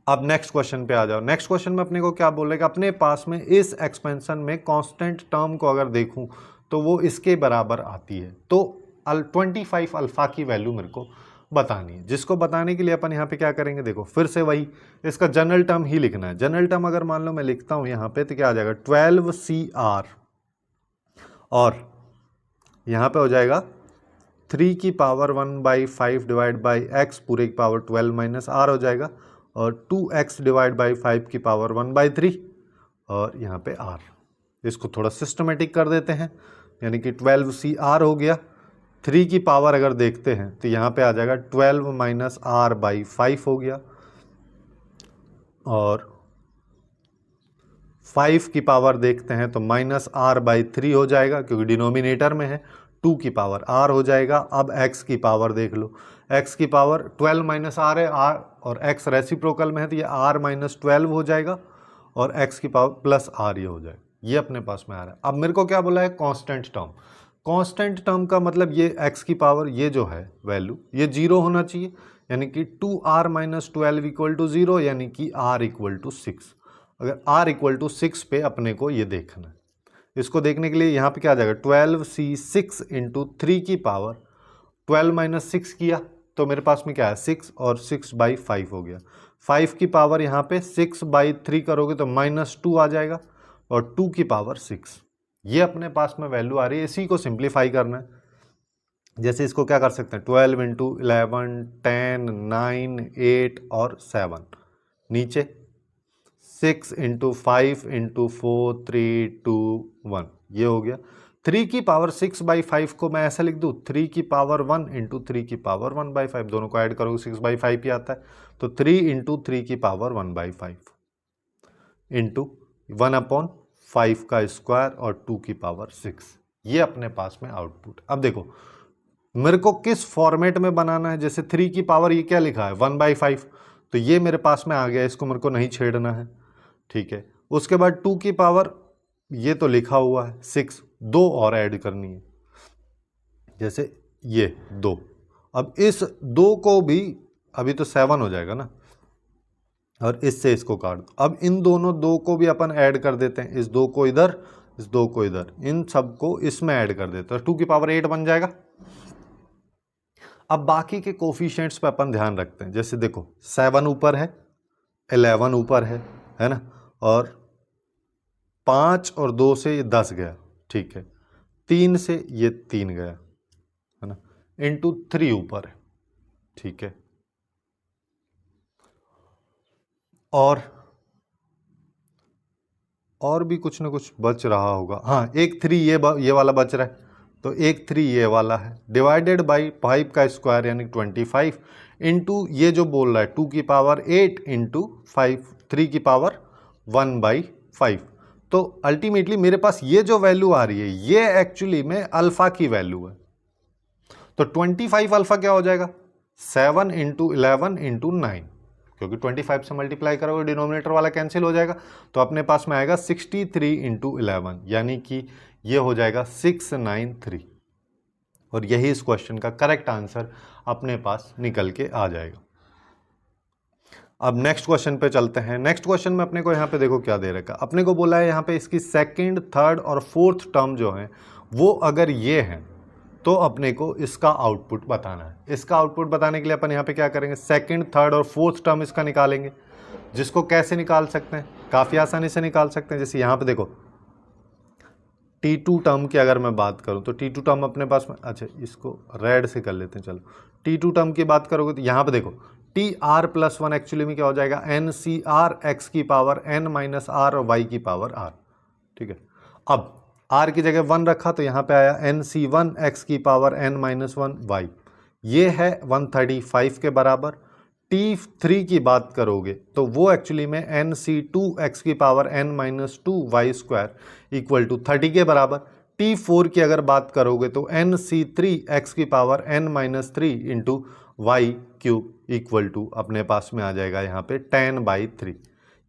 अब नेक्स्ट क्वेश्चन पे आ जाओ। नेक्स्ट क्वेश्चन में अपने को क्या बोल रहे कि अपने पास में इस एक्सपेंशन में कांस्टेंट टर्म को अगर देखूं तो वो इसके बराबर आती है, तो 25 अल्फा की वैल्यू मेरे को बतानी है। जिसको बताने के लिए अपन यहाँ पे क्या करेंगे, देखो फिर से वही इसका जनरल टर्म ही लिखना है। जनरल टर्म अगर मान लो मैं लिखता हूँ यहाँ पे, तो क्या आ जाएगा 12CR, और यहाँ पे हो जाएगा 3 की पावर 1/5 डिवाइड बाई एक्स पूरे की पावर 12 माइनस आर हो जाएगा, और 2x डिवाइड बाई 5 की पावर 1/3 और यहाँ पे r। इसको थोड़ा सिस्टमेटिक कर देते हैं, यानी कि 12CR हो गया। 3 की पावर अगर देखते हैं तो यहाँ पे आ जाएगा 12 माइनस r/5 हो गया, और 5 की पावर देखते हैं तो -r/3 हो जाएगा, क्योंकि डिनोमिनेटर में है। 2 की पावर r हो जाएगा। अब x की पावर देख लो, x की पावर 12 माइनस r है, r और x रेसिप्रोकल में है, तो ये r-12 हो जाएगा, और x की पावर प्लस r ये हो जाएगा। ये अपने पास में आ रहा है। अब मेरे को क्या बोला है, कांस्टेंट टर्म। कांस्टेंट टर्म का मतलब ये x की पावर ये जो है वैल्यू ये 0 होना चाहिए, यानी कि 2r-12 इक्वल टू 0, यानी कि r इक्वल टू 6। अगर r इक्वल टू 6 पे अपने को ये देखना है। इसको देखने के लिए यहाँ पे क्या आ जाएगा, 12C6 इंटू 3 की पावर 12 माइनस 6 किया तो मेरे पास में क्या है 6, और 6/5 हो गया। 5 की पावर यहाँ पे 6/3 करोगे तो -2 आ जाएगा, और 2 की पावर 6। ये अपने पास में वैल्यू आ रही है। इसी को सिंप्लीफाई करना है। जैसे इसको क्या कर सकते हैं, 12 इंटू 11 10 9 8 और 7, नीचे 6 इंटू 5 इंटू 4 3 2 1, ये हो गया। 3 की पावर 6/5 को मैं ऐसा लिख दूँ, 3 की पावर 1 इंटू 3 की पावर 1/5, दोनों को ऐड करोगे 6/5 ही आता है, तो 3 इंटू 3 की पावर 1/5 इंटू 1/5 का स्क्वायर और 2 की पावर 6। ये अपने पास में आउटपुट। अब देखो मेरे को किस फॉर्मेट में बनाना है। जैसे 3 की पावर ये क्या लिखा है 1/5, तो ये मेरे पास में आ गया, इसको मेरे को नहीं छेड़ना है, ठीक है। उसके बाद 2 की पावर ये तो लिखा हुआ है 6, 2 और ऐड करनी है, जैसे ये 2। अब इस 2 को भी, अभी तो 7 हो जाएगा ना, और इससे इसको काट दो। अब इन दोनों 2 को भी अपन ऐड कर देते हैं, इस 2 को इधर, इस 2 को इधर, इन सब को इसमें ऐड कर देते हैं, 2 की पावर 8 बन जाएगा। अब बाकी के कोफिशिएंट्स पे अपन ध्यान रखते हैं। जैसे देखो 7 ऊपर है, 11 ऊपर है ना, और 5 और 2 से ये 10 गया, ठीक है। 3 से ये 3 गया, है ना, इंटू 3 ऊपर है, ठीक है। और और भी कुछ ना कुछ बच रहा होगा, हाँ एक 3 ये वाला बच रहा है, तो एक 3 ये वाला है, डिवाइडेड बाई 5 का स्क्वायर यानी 25 इंटू ये जो बोल रहा है 2 की पावर 8 इंटू 5 3 की पावर 1/5। तो अल्टीमेटली मेरे पास ये जो वैल्यू आ रही है ये एक्चुअली में अल्फा की वैल्यू है। तो 25 अल्फा क्या हो जाएगा 7 इंटू 11 इंटू 9, क्योंकि 25 से मल्टीप्लाई करोगे डिनोमिनेटर वाला कैंसिल हो जाएगा, तो अपने पास में आएगा 63 इंटू 11 यानी कि ये हो जाएगा 693, और यही इस क्वेश्चन का करेक्ट आंसर अपने पास निकल के आ जाएगा। अब नेक्स्ट क्वेश्चन पे चलते हैं। नेक्स्ट क्वेश्चन में अपने को यहाँ पे देखो क्या दे रखा, अपने को बोला है यहाँ पे इसकी सेकंड, थर्ड और फोर्थ टर्म जो है वो अगर ये हैं तो अपने को इसका आउटपुट बताना है। इसका आउटपुट बताने के लिए अपन यहाँ पे क्या करेंगे, सेकंड, थर्ड और फोर्थ टर्म इसका निकालेंगे, जिसको कैसे निकाल सकते हैं, काफ़ी आसानी से निकाल सकते हैं। जैसे यहाँ पे देखो T2 टर्म की अगर मैं बात करूँ तो T2 टर्म अपने पास में, अच्छा इसको रेड से कर लेते हैं, चलो T2 टर्म की बात करोगे तो यहाँ पे देखो TR+1 एक्चुअली में क्या हो जाएगा NCR x की पावर n माइनस आर और y की पावर r, ठीक है। अब r की जगह 1 रखा तो यहाँ पे आया NC1 x की पावर n माइनस 1 y, ये है 135 के बराबर। T3 की बात करोगे तो वो एक्चुअली में NC2 x की power n minus 2 y square equal to 30 के बराबर। T4 की अगर बात करोगे तो NC3 x की power n minus 3 into y cube equal to अपने पास में आ जाएगा यहाँ पे 10/3।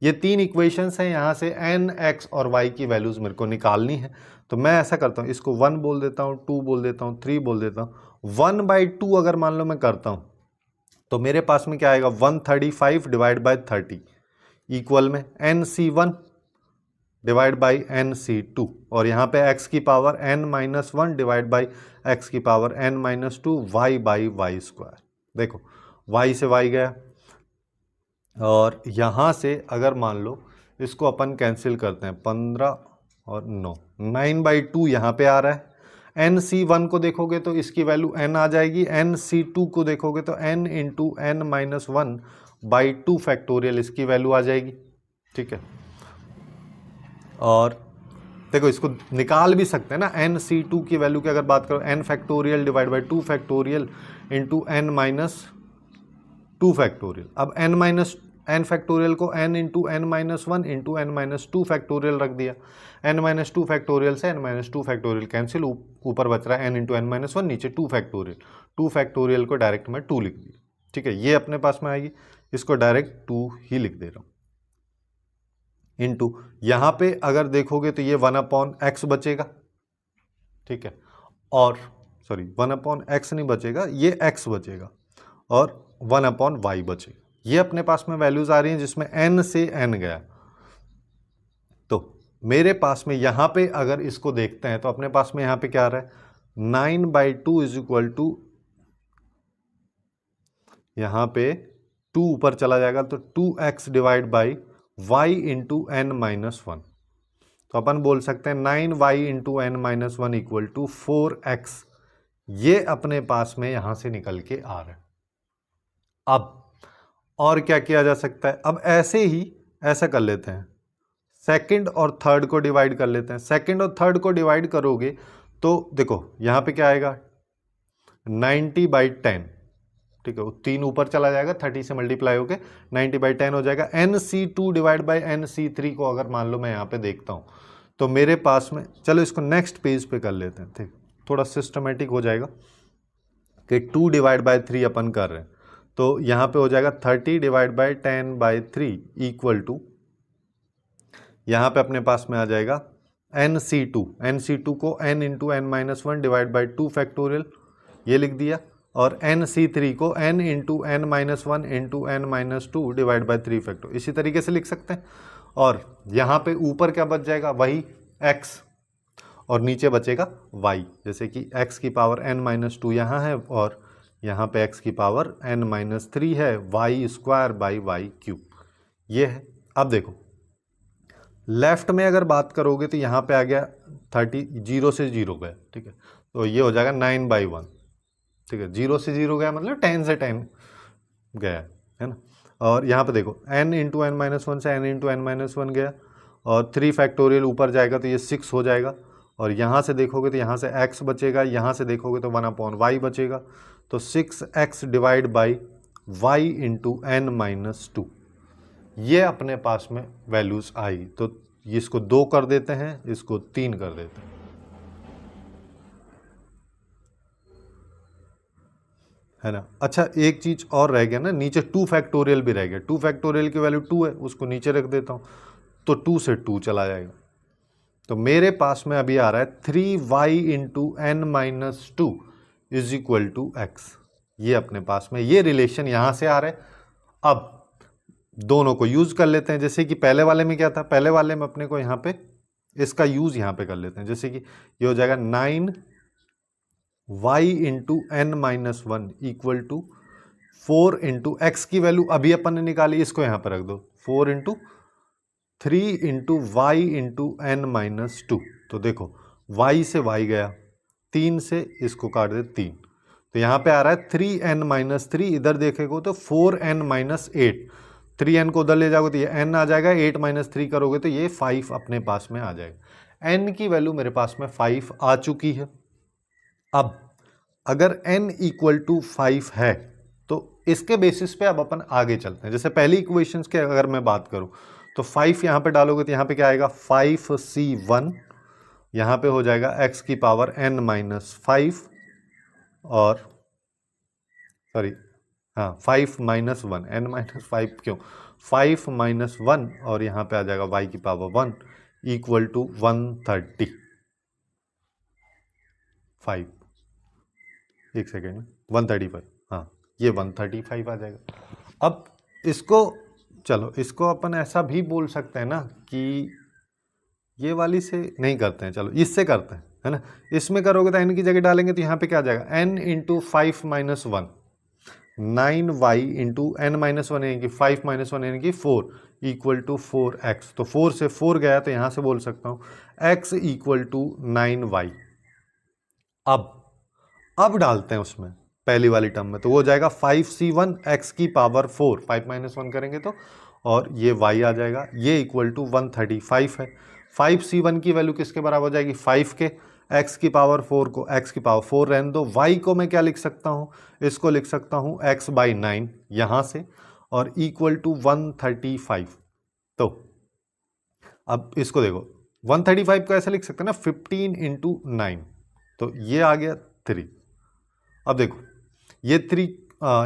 ये तीन इक्वेशंस हैं, यहाँ से n, x और y की वैल्यूज़ मेरे को निकालनी है। तो मैं ऐसा करता हूँ, इसको 1 बोल देता हूँ, 2 बोल देता हूँ, 3 बोल देता हूँ। 1/2 अगर मान लो मैं करता हूँ तो मेरे पास में क्या आएगा 135 डिवाइड बाई 30 इक्वल में NC1 डिवाइड बाई NC2, और यहाँ पे x की power n minus 1 divide by x की power n minus 2 y by y square. देखो y से y गया, और यहाँ से अगर मान लो इसको अपन कैंसिल करते हैं 15 और 9/2 यहाँ पे आ रहा है। NC1 को देखोगे तो इसकी वैल्यू n आ जाएगी, NC2 को देखोगे तो n into n minus 1/2 factorial इसकी वैल्यू आ जाएगी, ठीक है। और देखो इसको निकाल भी सकते हैं ना, NC2 की वैल्यू की अगर बात करो n factorial divide by 2 factorial into n minus 2 factorial. अब n फैक्टोरियल को n into n minus 1 into n minus 2 factorial रख दिया, n माइनस 2 फैक्टोरियल से n माइनस 2 फैक्टोरियल कैंसिल, ऊपर बच रहा है n इंटू n माइनस 1, नीचे 2 फैक्टोरियल, 2 फैक्टोरियल को डायरेक्ट मैं 2 लिख दिया, ठीक है। ये अपने पास में आएगी, इसको डायरेक्ट 2 ही लिख दे रहा हूँ इंटू यहाँ पे अगर देखोगे तो ये 1/x बचेगा, ठीक है, और सॉरी 1/x नहीं बचेगा, ये x बचेगा और 1/y बचेगा। ये अपने पास में वैल्यूज आ रही हैं जिसमें n से n गया। तो मेरे पास में यहाँ पे अगर इसको देखते हैं तो अपने पास में यहाँ पे क्या आ रहा है 9/2 इज इक्वल टू, यहाँ पे 2 ऊपर चला जाएगा तो 2x divide by y into n minus 1। तो अपन बोल सकते हैं 9y into n minus 1 equal to 4x। ये अपने पास में यहाँ से निकल के आ रहा है। अब और क्या किया जा सकता है, अब ऐसे ही ऐसा कर लेते हैं, सेकंड और थर्ड को डिवाइड कर लेते हैं। सेकंड और थर्ड को डिवाइड करोगे तो देखो यहाँ पे क्या आएगा 90/10, ठीक है, वो 3 ऊपर चला जाएगा, 30 से मल्टीप्लाई होके 90/10 हो जाएगा। NC2 डिवाइड बाई NC3 को अगर मान लो मैं यहाँ पे देखता हूँ तो मेरे पास में, चलो इसको नेक्स्ट पेज पे कर लेते हैं, ठीक, थोड़ा सिस्टमेटिक हो जाएगा कि 2 डिवाइड बाई 3 अपन कर रहे हैं, तो यहाँ पे हो जाएगा 30 डिवाइड बाई 10/3 इक्वल टू, यहाँ पे अपने पास में आ जाएगा NC2 को n into n minus 1 divide by 2 factorial ये लिख दिया, और NC3 को n into n minus 1 into n minus 2 divide by 3 factorial इसी तरीके से लिख सकते हैं। और यहाँ पे ऊपर क्या बच जाएगा वही x, और नीचे बचेगा y, जैसे कि x की पावर n माइनस 2 यहाँ है और यहाँ पे x की पावर n माइनस 3 है, y square by y cube ये है। अब देखो लेफ्ट में अगर बात करोगे तो यहाँ पे आ गया 30, 0 से 0 गया, ठीक है, तो ये हो जाएगा 9/1, ठीक है, 0 से 0 गया मतलब 10 से 10 गया है ना। और यहाँ पे देखो n इंटू n माइनस 1 से n इंटू n माइनस 1 गया, और 3 फैक्टोरियल ऊपर जाएगा तो ये 6 हो जाएगा, और यहाँ से देखोगे तो यहाँ से x बचेगा, यहाँ से देखोगे तो 1/y बचेगा, तो 6x divide by y into n minus 2, ये अपने पास में वैल्यूज़ आई। तो इसको 2 कर देते हैं, इसको 3 कर देते हैं, है ना। अच्छा, एक चीज़ और रह गया ना, नीचे 2 फैक्टोरियल भी रह गया। 2 फैक्टोरियल की वैल्यू 2 है, उसको नीचे रख देता हूँ, तो 2 से 2 चला जाएगा। तो मेरे पास में अभी आ रहा है 3y into n minus 2 is equal to x। ये अपने पास में ये रिलेशन यहां से आ रहा है। अब दोनों को यूज कर लेते हैं। जैसे कि पहले वाले में क्या था, पहले वाले में अपने को यहाँ पे इसका यूज यहाँ पे कर लेते हैं। जैसे कि ये हो जाएगा 9y into n minus 1 equal to 4 into x की वैल्यू अभी अपन ने निकाली, इसको यहाँ पे रख दो, 4 into 3 into y into n minus 2। तो देखो y से y गया, 3 से इसको काट दे 3, तो यहाँ पे आ रहा है 3n माइनस 3, इधर देखेगो तो 4n माइनस 8, 3n को उधर ले जाओगे तो ये n आ जाएगा, 8 माइनस 3 करोगे तो ये 5 अपने पास में आ जाएगा। n की वैल्यू मेरे पास में 5 आ चुकी है। अब अगर n इक्वल टू 5 है तो इसके बेसिस पे अब अपन आगे चलते हैं। जैसे पहली इक्वेशंस के अगर मैं बात करूं तो 5 यहाँ पे डालोगे तो यहाँ पे क्या आएगा 5c1, यहाँ पे हो जाएगा x की पावर n माइनस 5, और सॉरी हाँ 5 माइनस 1, n माइनस 5 क्यों, 5 माइनस 1, और यहाँ पे आ जाएगा y की पावर 1 इक्वल टू 135। एक सेकेंड में 135, हाँ ये 135 आ जाएगा। अब इसको चलो इसको अपन ऐसा भी बोल सकते हैं ना कि ये वाली से नहीं करते हैं, चलो इससे करते हैं, है ना। इसमें करोगे तो n की जगह डालेंगे तो यहाँ पे क्या आ जाएगा n into 5 minus 1, 9y into n minus 1 यानी कि 5 माइनस 1 यानी कि 4 इक्वल टू 4x। तो 4 से 4 गया तो यहाँ से बोल सकता हूँ x इक्वल टू 9y। अब डालते हैं उसमें पहली वाली टर्म में, तो वो हो जाएगा 5c1 x की पावर 4, 5 माइनस 1 करेंगे तो, और ये y आ जाएगा, ये इक्वल टू 135 है। 5c1 की वैल्यू किसके बराबर हो जाएगी 5 के, x की पावर 4 को x की पावर 4 रहने दो, y को मैं क्या लिख सकता हूँ, इसको लिख सकता हूँ x बाई 9 यहाँ से, और इक्वल टू 135। तो अब इसको देखो 135 को ऐसे लिख सकते हैं ना 15 इंटू 9, तो ये आ गया 3। अब देखो ये 3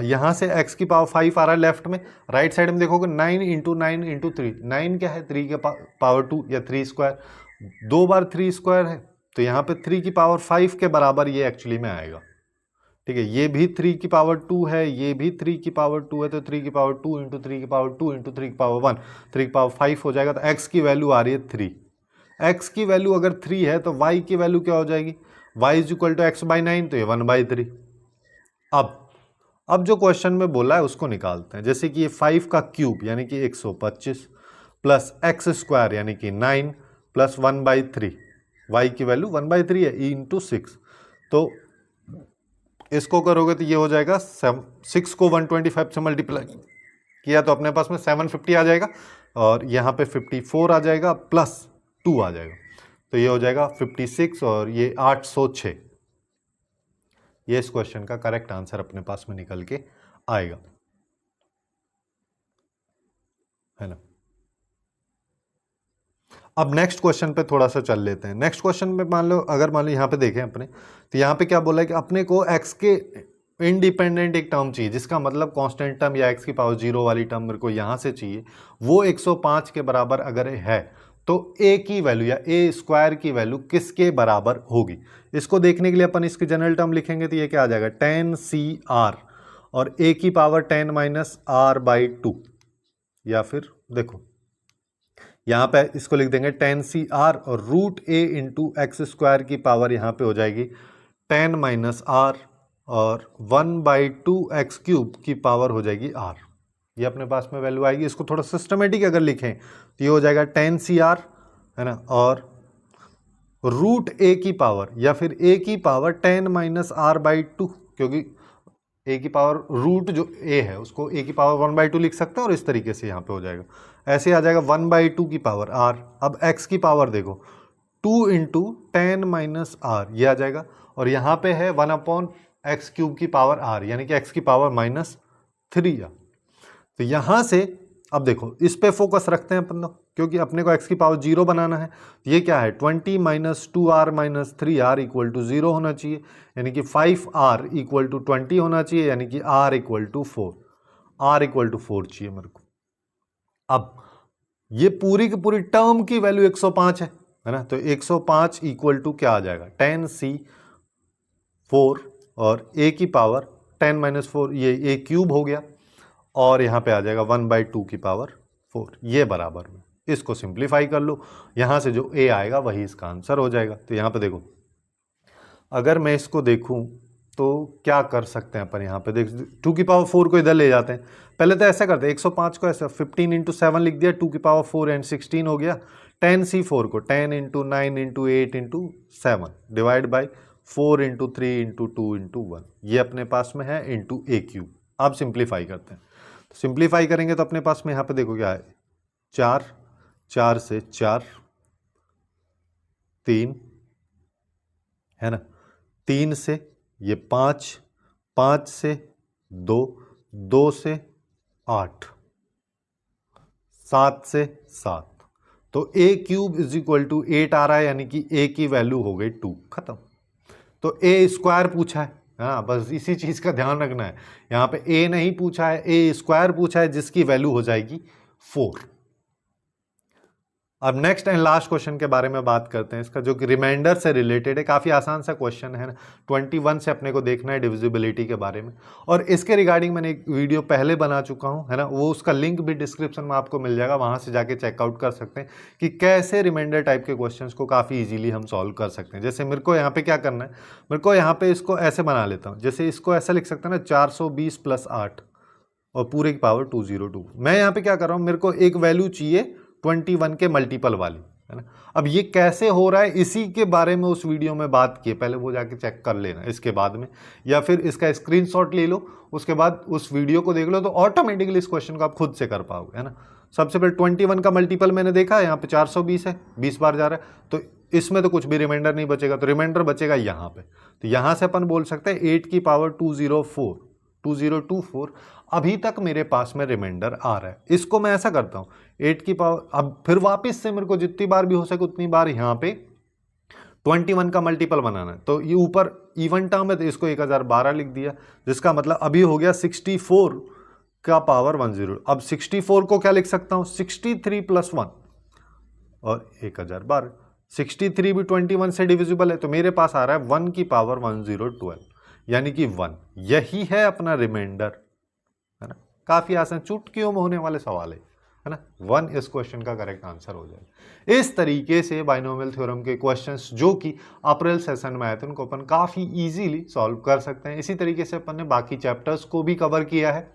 यहाँ से x की पावर 5 आ रहा है लेफ्ट में, राइट साइड में देखोगे 9 इंटू 9 इंटू 3, 9 क्या है 3 के पावर 2 या 3 स्क्वायर, 2 बार 3 स्क्वायर है, तो यहाँ पे 3 की पावर 5 के बराबर ये एक्चुअली में आएगा। ठीक है, ये भी 3 की पावर 2 है, ये भी 3 की पावर 2 है, तो 3 की पावर 2 इंटू 3 की पावर 2 इंटू 3 की पावर 1, 3 की पावर 5 हो जाएगा। तो x की वैल्यू आ रही है 3। x की वैल्यू अगर 3 है तो y की वैल्यू क्या हो जाएगी, y is equal to x by 9, तो ये 1/3। अब जो क्वेश्चन में बोला है उसको निकालते हैं। जैसे कि ये 5 का क्यूब यानी कि 125 प्लस एक्स स्क्वायर यानी कि 9 प्लस 1/3, y की वैल्यू 1/3 है, e इंटू 6, तो इसको करोगे तो ये हो जाएगा 6 को 125 से मल्टीप्लाई किया तो अपने पास में 750 आ जाएगा, और यहाँ पे 54 आ जाएगा प्लस 2 आ जाएगा, तो ये हो जाएगा 56 और ये 806। ये इस क्वेश्चन का करेक्ट आंसर अपने पास में निकल के आएगा, है ना। अब नेक्स्ट क्वेश्चन पे थोड़ा सा चल लेते हैं। नेक्स्ट क्वेश्चन में मान लो यहाँ पे देखें अपने, तो यहाँ पे क्या बोला है कि अपने को x के इंडिपेंडेंट एक टर्म चाहिए, जिसका मतलब कांस्टेंट टर्म या x की पावर 0 वाली टर्म मेरे को यहाँ से चाहिए, वो 105 के बराबर अगर है तो a की वैल्यू या a स्क्वायर की वैल्यू किसके बराबर होगी। इसको देखने के लिए अपन इसकी जनरल टर्म लिखेंगे तो ये क्या आ जाएगा 10cr, और a की पावर 10 माइनस r बाई 2, या फिर देखो यहाँ पे इसको लिख देंगे 10cr और root a into x square की पावर यहाँ पे हो जाएगी 10 माइनस r, और 1/2 एक्स क्यूब की पावर हो जाएगी r। ये अपने पास में वैल्यू आएगी। इसको थोड़ा सिस्टमेटिक अगर लिखें तो ये हो जाएगा 10cr, है ना, और रूट a की पावर या फिर a की पावर 10 माइनस r/2, क्योंकि a की पावर रूट जो a है उसको a की पावर 1/2 लिख सकते हैं, और इस तरीके से यहाँ पे हो जाएगा ऐसे आ जाएगा 1/2 की पावर r। अब x की पावर देखो 2 इंटू 10 माइनस आर, ये आ जाएगा। और यहाँ पे है 1/x³ की पावर r, यानी कि x की पावर -3 आ। तो यहाँ से अब देखो इस पे फोकस रखते हैं अपन लोग, क्योंकि अपने को x की पावर 0 बनाना है। तो ये क्या है 20 - 2r - 3r = 0 होना चाहिए, यानी कि 5r = 20 होना चाहिए, यानी कि r = 4। r = 4 चाहिए मेरे को। अब ये पूरी की पूरी टर्म की वैल्यू 105 है ना, तो 105 = क्या आ जाएगा 10c4 और a की पावर 10 - 4, ये a³ हो गया, और यहाँ पे आ जाएगा 1/2 की पावर 4, ये बराबर में। इसको सिंप्लीफाई कर लो, यहाँ से जो a आएगा वही इसका आंसर हो जाएगा। तो यहाँ पे देखो, अगर मैं इसको देखूं तो क्या कर सकते हैं अपन, यहाँ पे देख 2 की पावर 4 को इधर ले जाते हैं। पहले तो ऐसा करते हैं 105 को ऐसा 15 × 7 लिख दिया, 2 की पावर 4 एंड 16 हो गया। 10c4 को 10 × 9 × 8 × 7 डिवाइड बाई 4 × 3 × 2 × 1, ये अपने पास में है इंटू a³। अब सिंप्लीफाई करते हैं, तो सिंप्लीफाई करेंगे तो अपने पास में यहाँ पे देखो क्या है 4, 4 से 4, 3 है ना, 3 से ये 5, 5 से 2, 2 से 8, 7 से 7, तो a³ = 8 आ रहा है, यानी कि a की वैल्यू हो गई 2, खत्म। तो a² पूछा है, हाँ बस इसी चीज का ध्यान रखना है, यहाँ पे a नहीं पूछा है, a² पूछा है, जिसकी वैल्यू हो जाएगी 4। अब नेक्स्ट एंड लास्ट क्वेश्चन के बारे में बात करते हैं, इसका जो कि रिमाइंडर से रिलेटेड है। काफ़ी आसान सा क्वेश्चन है ना, 21 से अपने को देखना है डिविजिबिलिटी के बारे में, और इसके रिगार्डिंग मैंने एक वीडियो पहले बना चुका हूं है ना, वो उसका लिंक भी डिस्क्रिप्शन में आपको मिल जाएगा, वहां से जाके चेकआउट कर सकते हैं कि कैसे रिमाइंडर टाइप के क्वेश्चन को काफ़ी ईजिली हम सॉल्व कर सकते हैं। जैसे मेरे को यहाँ पे क्या करना है, मेरे को यहाँ पे इसको ऐसे बना लेता हूँ, जैसे इसको ऐसा लिख सकते हैं ना 420 + 8 और पूरे की पावर 202। मैं यहाँ पे क्या कर रहा हूँ, मेरे को एक वैल्यू चाहिए 21 के मल्टीपल वाली, है ना। अब ये कैसे हो रहा है, इसी के बारे में उस वीडियो में बात की, पहले वो जाके चेक कर लेना इसके बाद में, या फिर इसका स्क्रीनशॉट ले लो, उसके बाद उस वीडियो को देख लो, तो ऑटोमेटिकली इस क्वेश्चन को आप खुद से कर पाओगे, है ना। सबसे पहले 21 का मल्टीपल मैंने देखा, यहाँ पे 420 है, 20 बार जा रहा है, तो इसमें तो कुछ भी रिमाइंडर नहीं बचेगा, तो रिमाइंडर बचेगा यहाँ पे। तो यहाँ से अपन बोल सकते हैं 8 की पावर 2024 अभी तक मेरे पास में रिमाइंडर आ रहा है। इसको मैं ऐसा करता हूँ 8 की पावर, अब फिर वापस से मेरे को जितनी बार भी हो सके उतनी बार यहाँ पे 21 का मल्टीपल बनाना है। तो ये ऊपर इवन टर्म है, तो इसको 1012 लिख दिया, जिसका मतलब अभी हो गया 64 का पावर 10। अब 64 को क्या लिख सकता हूँ 63 + 1 और 1012। 63 भी 21 से डिविजिबल है, तो मेरे पास आ रहा है 1 की पावर 1012, यानी कि 1। यही है अपना रिमाइंडर, है ना। काफी आसान, चुटकियों में होने वाले सवाल है ना। 1 इस क्वेश्चन का करेक्ट आंसर हो जाएगा। इस तरीके से बाइनोमियल थ्योरम के क्वेश्चंस जो कि अप्रैल सेशन में आए थे उनको अपन काफी इजीली सॉल्व कर सकते हैं। इसी तरीके से अपन ने बाकी चैप्टर्स को भी कवर किया है,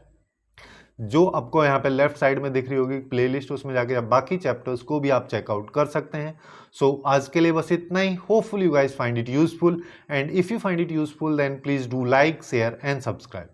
जो आपको यहाँ पे लेफ्ट साइड में दिख रही होगी प्लेलिस्ट, उसमें जाके आप बाकी चैप्टर्स को भी आप चेकआउट कर सकते हैं। सो आज के लिए बस इतना ही। Hopefully you guys find it useful, and if you find it useful then please do like, share and subscribe.